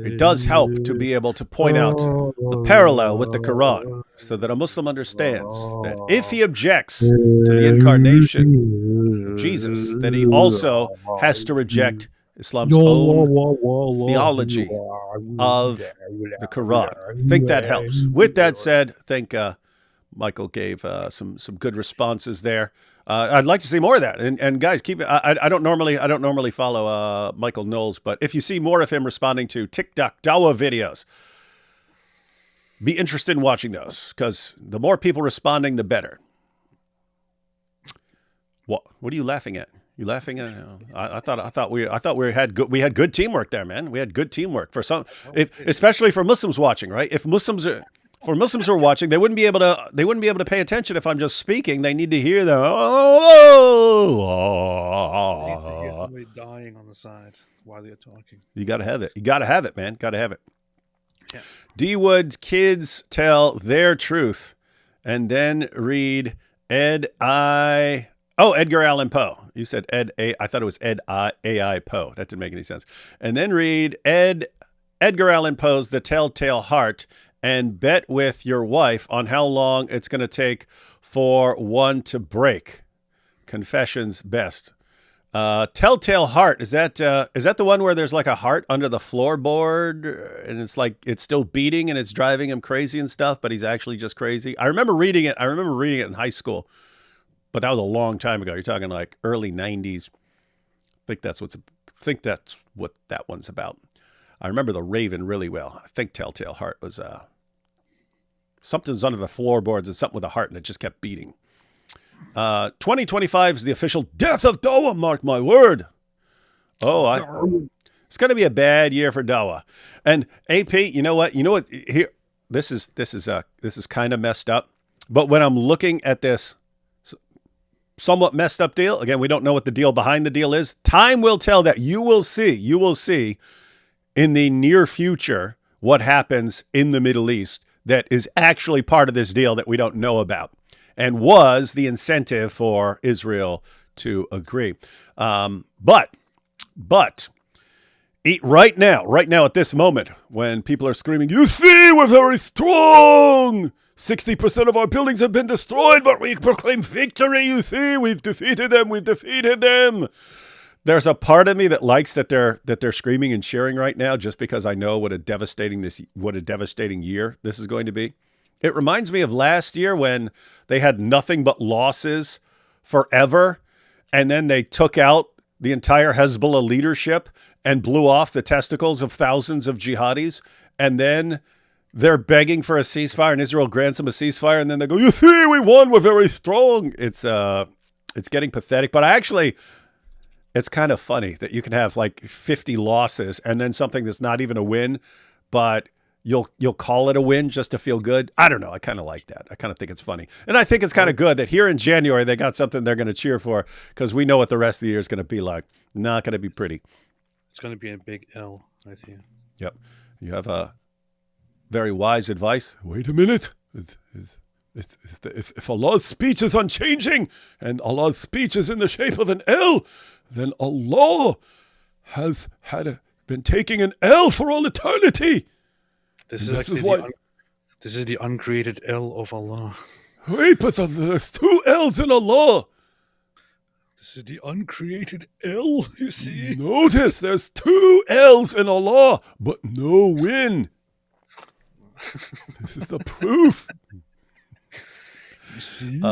it does help to be able to point out the parallel with the Quran so that a Muslim understands that if he objects to the incarnation of Jesus, that he also has to reject Islam's own theology of the Quran. I think that helps. With that said, I think Michael gave some good responses there. I'd like to see more of that. And guys, keep. I don't normally follow Michael Knowles, but if you see more of him responding to TikTok Dawah videos, be interested in watching those because the more people responding, the better. What are you laughing at? You laughing at? I thought we had good teamwork there, man. We had good teamwork for some, especially for Muslims watching, right? If Muslims are watching, they wouldn't be able to pay attention if I'm just speaking. They need to hear the
Somebody dying on the side while you're talking.
You gotta have it. You gotta have it, man. Gotta have it. Yeah. D Wood's kids tell their truth, and then read Edgar Allan Poe. You said I thought it was A.I. Poe. That didn't make any sense. And then read Edgar Allan Poe's The Telltale Heart and bet with your wife on how long it's going to take for one to break. Confessions best. Telltale Heart, is that the one where there's like a heart under the floorboard and it's like it's still beating and it's driving him crazy and stuff, but he's actually just crazy? I remember reading it in high school. But that was a long time ago. You're talking like early 90s. I think that's what that one's about. I remember The Raven really well. I think Telltale Heart was something was under the floorboards and something with a heart and it just kept beating. 2025 is the official death of Dawah, mark my word. It's going to be a bad year for Dawah. And AP, you know what? Here, this is kind of messed up. But when I'm looking at this somewhat messed up deal. Again, we don't know what the deal behind the deal is. Time will tell that. You will see in the near future what happens in the Middle East that is actually part of this deal that we don't know about and was the incentive for Israel to agree. But right now at this moment when people are screaming, you see, we're very strong. 60% of our buildings have been destroyed, but we proclaim victory. You see, we've defeated them. There's a part of me that likes that they're screaming and cheering right now, just because I know what a devastating year this is going to be. It reminds me of last year when they had nothing but losses forever, and then they took out the entire Hezbollah leadership and blew off the testicles of thousands of jihadis, and then they're begging for a ceasefire, and Israel grants them a ceasefire, and then they go, you see, we won, we're very strong. It's getting pathetic, but it's kind of funny that you can have like 50 losses and then something that's not even a win, but you'll call it a win just to feel good. I don't know. I kind of like that. I kind of think it's funny. And I think it's kind of good that here in January, they got something they're going to cheer for because we know what the rest of the year is going to be like. Not going to be pretty.
It's going to be a big L, I think.
Yep. You have a very wise advice. Wait a minute. If Allah's speech is unchanging and Allah's speech is in the shape of an L, then Allah has been taking an L for all eternity.
This is the uncreated L of Allah.
Wait, but there's two L's in Allah.
This is the uncreated L, you see.
Notice there's two L's in Allah, but no win. This is the proof.
You see?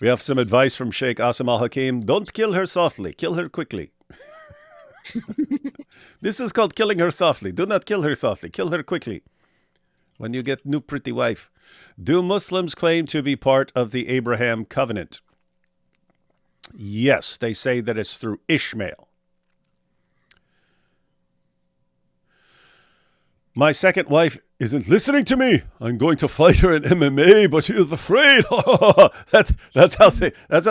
We have some advice from Sheikh Asim al-Hakim. Don't kill her softly. Kill her quickly. This is called killing her softly. Do not kill her softly. Kill her quickly. When you get new pretty wife. Do Muslims claim to be part of the Abraham covenant? Yes, they say that it's through Ishmael. My second wife isn't listening to me. I'm going to fight her in MMA, but she is afraid. that's how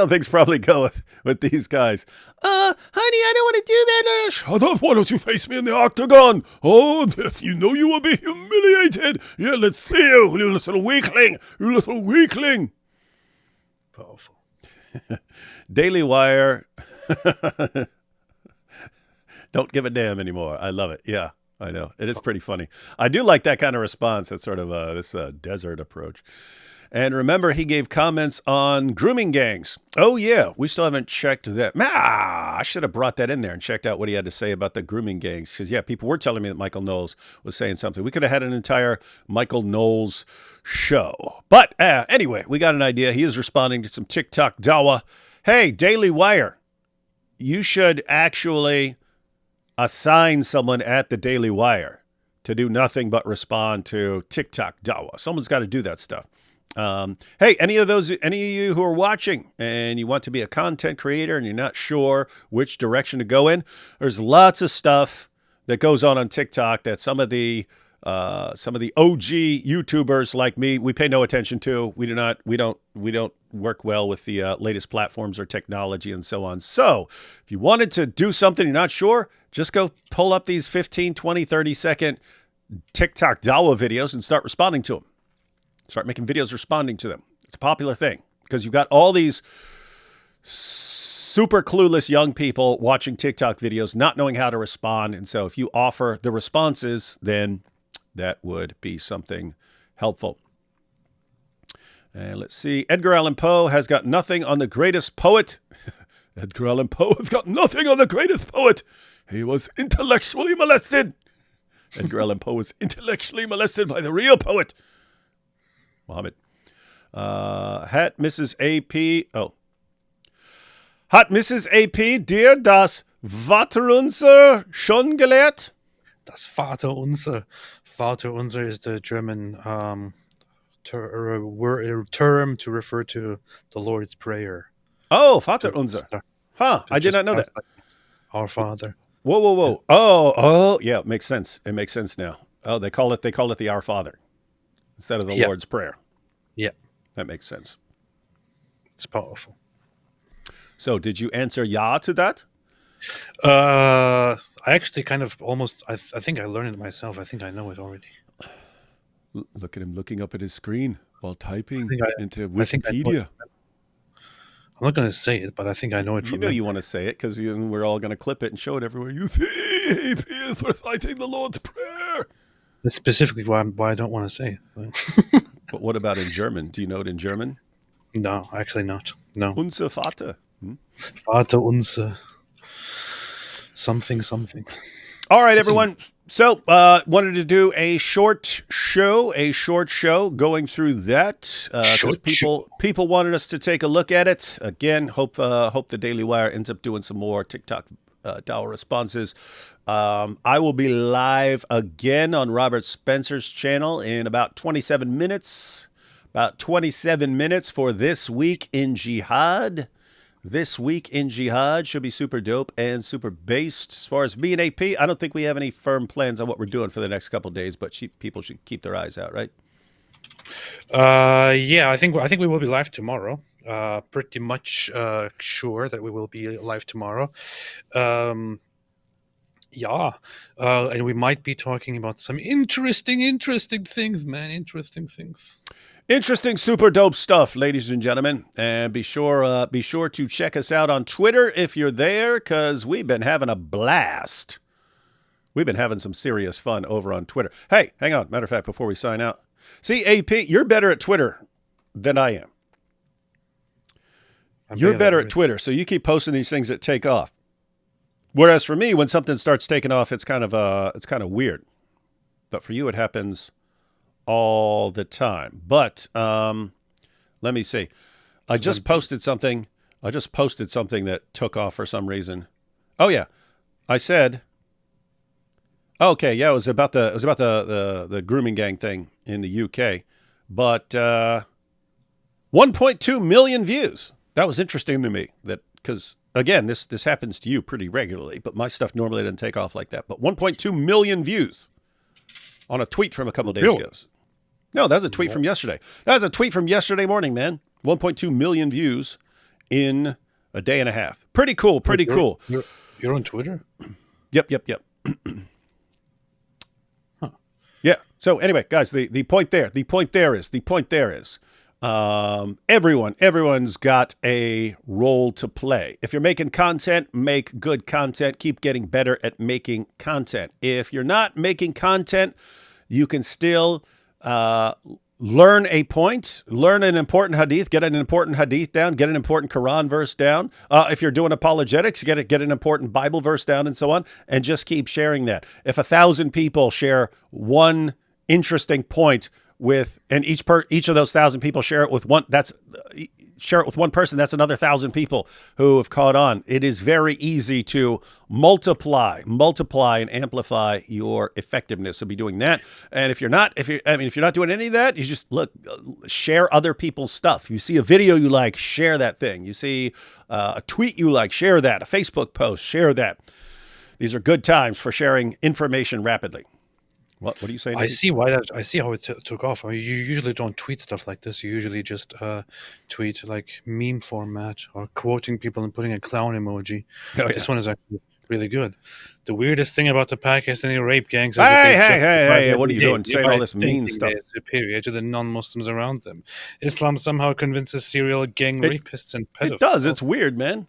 things probably go with these guys. Honey, I don't want to do that. Shut up. Why don't you face me in the octagon? Oh, you know you will be humiliated. Yeah, let's see you, you little weakling. You little weakling.
Powerful.
Daily Wire. Don't give a damn anymore. I love it. Yeah. I know. It is pretty funny. I do like that kind of response. That's sort of this desert approach. And remember, he gave comments on grooming gangs. Oh, yeah. We still haven't checked that. I should have brought that in there and checked out what he had to say about the grooming gangs. Because, yeah, people were telling me that Michael Knowles was saying something. We could have had an entire Michael Knowles show. But anyway, we got an idea. He is responding to some TikTok Dawah. Hey, Daily Wire, you should actually assign someone at the Daily Wire to do nothing but respond to TikTok Dawah. Someone's got to do that stuff. Hey, any of you who are watching and you want to be a content creator and you're not sure which direction to go in, there's lots of stuff that goes on TikTok that some of the OG YouTubers like me, we pay no attention to. We don't work well with the latest platforms or technology and so on. So if you wanted to do something you're not sure, just go pull up these 15, 20, 30-second TikTok Dawah videos and start responding to them. Start making videos responding to them. It's a popular thing because you've got all these super clueless young people watching TikTok videos, not knowing how to respond. And so if you offer the responses, then that would be something helpful. And let's see. Edgar Allan Poe has got nothing on the greatest poet. Edgar Allan Poe has got nothing on the greatest poet. He was intellectually molested. Edgar Allan Poe was intellectually molested by the real poet, Muhammad. Hat Mrs. AP. Oh. Hat Mrs. AP dir das Vaterunser schon gelehrt?
Das Vaterunser. Vaterunser is the German term to refer to the Lord's Prayer.
Oh, Vaterunser. Huh, I did not know that.
Like Our Father.
Whoa. Oh, yeah, it makes sense. It makes sense now. Oh, they call it the Our Father instead of the Lord's Prayer.
Yeah.
That makes sense.
It's powerful.
So did you answer ja to that?
I actually kind of almost, I think I learned it myself. I think I know it already.
Look at him looking up at his screen while typing into
I think
Wikipedia.
I'm not going to say it, but I think I know it from
You want to say it because we're all going to clip it and show it everywhere. You see, AP is reciting the Lord's Prayer.
That's specifically why I don't want to say it.
But what about in German? Do you know it in German?
No, actually not. No.
Unser Vater.
Vater unser. Something.
All right, everyone. So, wanted to do a short show going through that. People wanted us to take a look at it. Again, hope the Daily Wire ends up doing some more TikTok Dawah responses. I will be live again on Robert Spencer's channel in about 27 minutes. About 27 minutes for This Week in Jihad. This Week in Jihad should be super dope and super based. As far as me and AP, I don't think we have any firm plans on what we're doing for the next couple of days, but people should keep their eyes out, right?
Yeah, I think we will be live tomorrow. Pretty much sure that we will be live tomorrow. Yeah, and we might be talking about some interesting things, man. Interesting things.
Interesting, super dope stuff, ladies and gentlemen. And be sure to check us out on Twitter if you're there, because we've been having a blast. We've been having some serious fun over on Twitter. Hey, hang on. Matter of fact, before we sign out, see, AP, you're better at Twitter than I am. You're better at Twitter, so you keep posting these things that take off. Whereas for me, when something starts taking off, it's kind of weird. But for you, it happens all the time. But let me see. I just posted something that took off for some reason. Oh yeah, I said. Okay, yeah, it was about the grooming gang thing in the UK, but 1.2 million views. That was interesting to me. That because again, this happens to you pretty regularly, but my stuff normally doesn't take off like that. But 1.2 million views. On a tweet from a couple of days
Really?
ago. No, that was a tweet from yesterday. That was a tweet from yesterday morning, man. 1.2 million views in a day and a half. Pretty cool. Pretty cool.
You're on Twitter?
Yep. Yeah. So anyway, guys, the point there is everyone's got a role to play. If you're making content, make good content. Keep getting better at making content. If you're not making content, you can still learn a point, learn an important hadith, get an important hadith down, get an important Quran verse down. If you're doing apologetics, get an important Bible verse down, and so on, and just keep sharing that. If 1,000 people share one interesting point and each of those 1,000 people share it with one person, that's another 1,000 people who have caught on. It is very easy to multiply and amplify your effectiveness. So be doing that. And if you're not doing any of that, you just share other people's stuff. You see a video you like, share that thing. You see a tweet you like, share that. A Facebook post, share that. These are good times for sharing information rapidly. What are you saying?
I see how it took off. I mean, you usually don't tweet stuff like this. You usually just tweet like meme format or quoting people and putting a clown emoji. This one is actually really good. The weirdest thing about the Pakistani rape gangs is
hey, what are you doing? Saying all this mean stuff.
They are superior to the non-Muslims around them. Islam somehow convinces serial gang rapists and pedophiles.
It does. It's weird, man.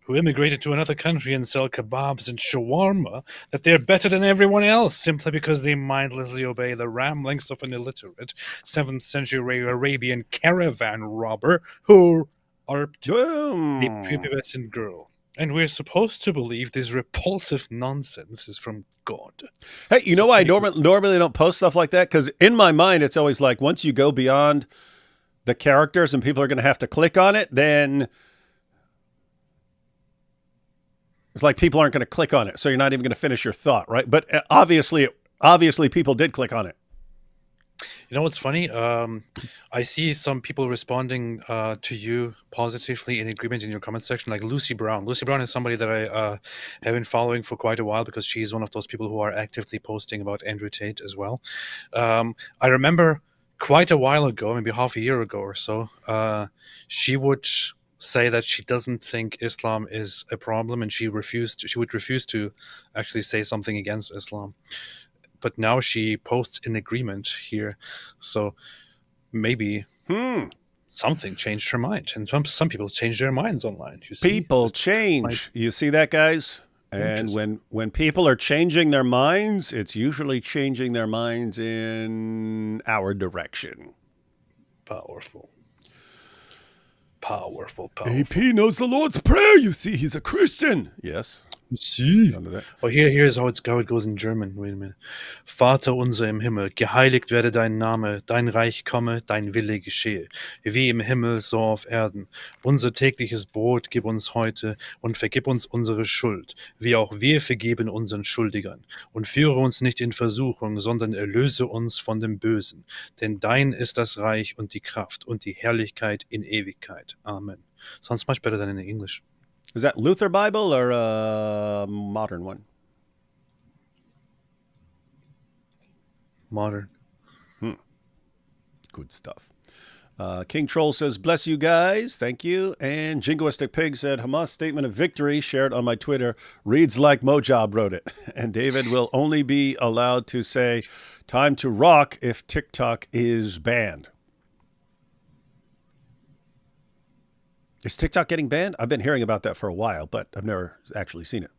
Who immigrated to another country and sell kebabs and shawarma, that they're better than everyone else simply because they mindlessly obey the ramblings of an illiterate 7th century Arabian caravan robber who arped a prepubescent girl. And we're supposed to believe this repulsive nonsense is from God.
Hey, you know why I normally don't post stuff like that? Because in my mind, it's always like once you go beyond the characters and people are going to have to click on it, then it's like people aren't going to click on it, so you're not even going to finish your thought, right? But obviously people did click on it.
You know what's funny? I see some people responding to you positively in agreement in your comment section, like Lucy Brown. Lucy Brown is somebody that I have been following for quite a while because she's one of those people who are actively posting about Andrew Tate as well. I remember quite a while ago, maybe half a year ago or so, she would say that she doesn't think Islam is a problem, and she would refuse to actually say something against Islam. But now she posts in agreement here, so maybe something changed her mind. And some people change their minds online. You see?
People change. You see that, guys? And when people are changing their minds, it's usually changing their minds in our direction.
Powerful.
AP knows the Lord's Prayer. You see, he's a Christian. Yes.
See. Oh, here's how it goes in German. Wait a minute. Vater unser im Himmel, geheiligt werde dein Name, dein Reich komme, dein Wille geschehe, wie im Himmel, so auf Erden. Unser tägliches Brot gib uns heute und vergib uns unsere Schuld, wie auch wir vergeben unseren Schuldigern. Und führe uns nicht in Versuchung, sondern erlöse uns von dem Bösen. Denn dein ist das Reich und die Kraft und die Herrlichkeit in Ewigkeit. Amen. Sounds much better than in English.
Is that Luther Bible or a modern one?
Modern.
Good stuff. King Troll says, bless you guys. Thank you. And Jingoistic Pig said, Hamas statement of victory shared on my Twitter reads like Mojab wrote it. And David will only be allowed to say time to rock if TikTok is banned. Is TikTok getting banned? I've been hearing about that for a while, but I've never actually seen it.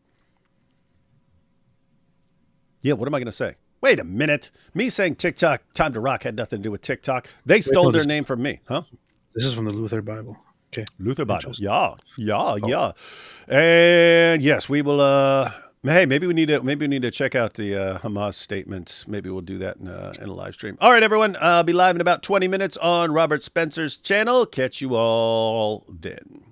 Yeah, what am I going to say? Wait a minute. Me saying TikTok, time to rock, had nothing to do with TikTok. They stole their name from me, huh?
This is from the Luther Bible. Okay.
Luther Bible. Yeah. And yes, we will. Hey, maybe we need to check out the Hamas statement. Maybe we'll do that in a live stream. All right, everyone. I'll be live in about 20 minutes on Robert Spencer's channel. Catch you all then.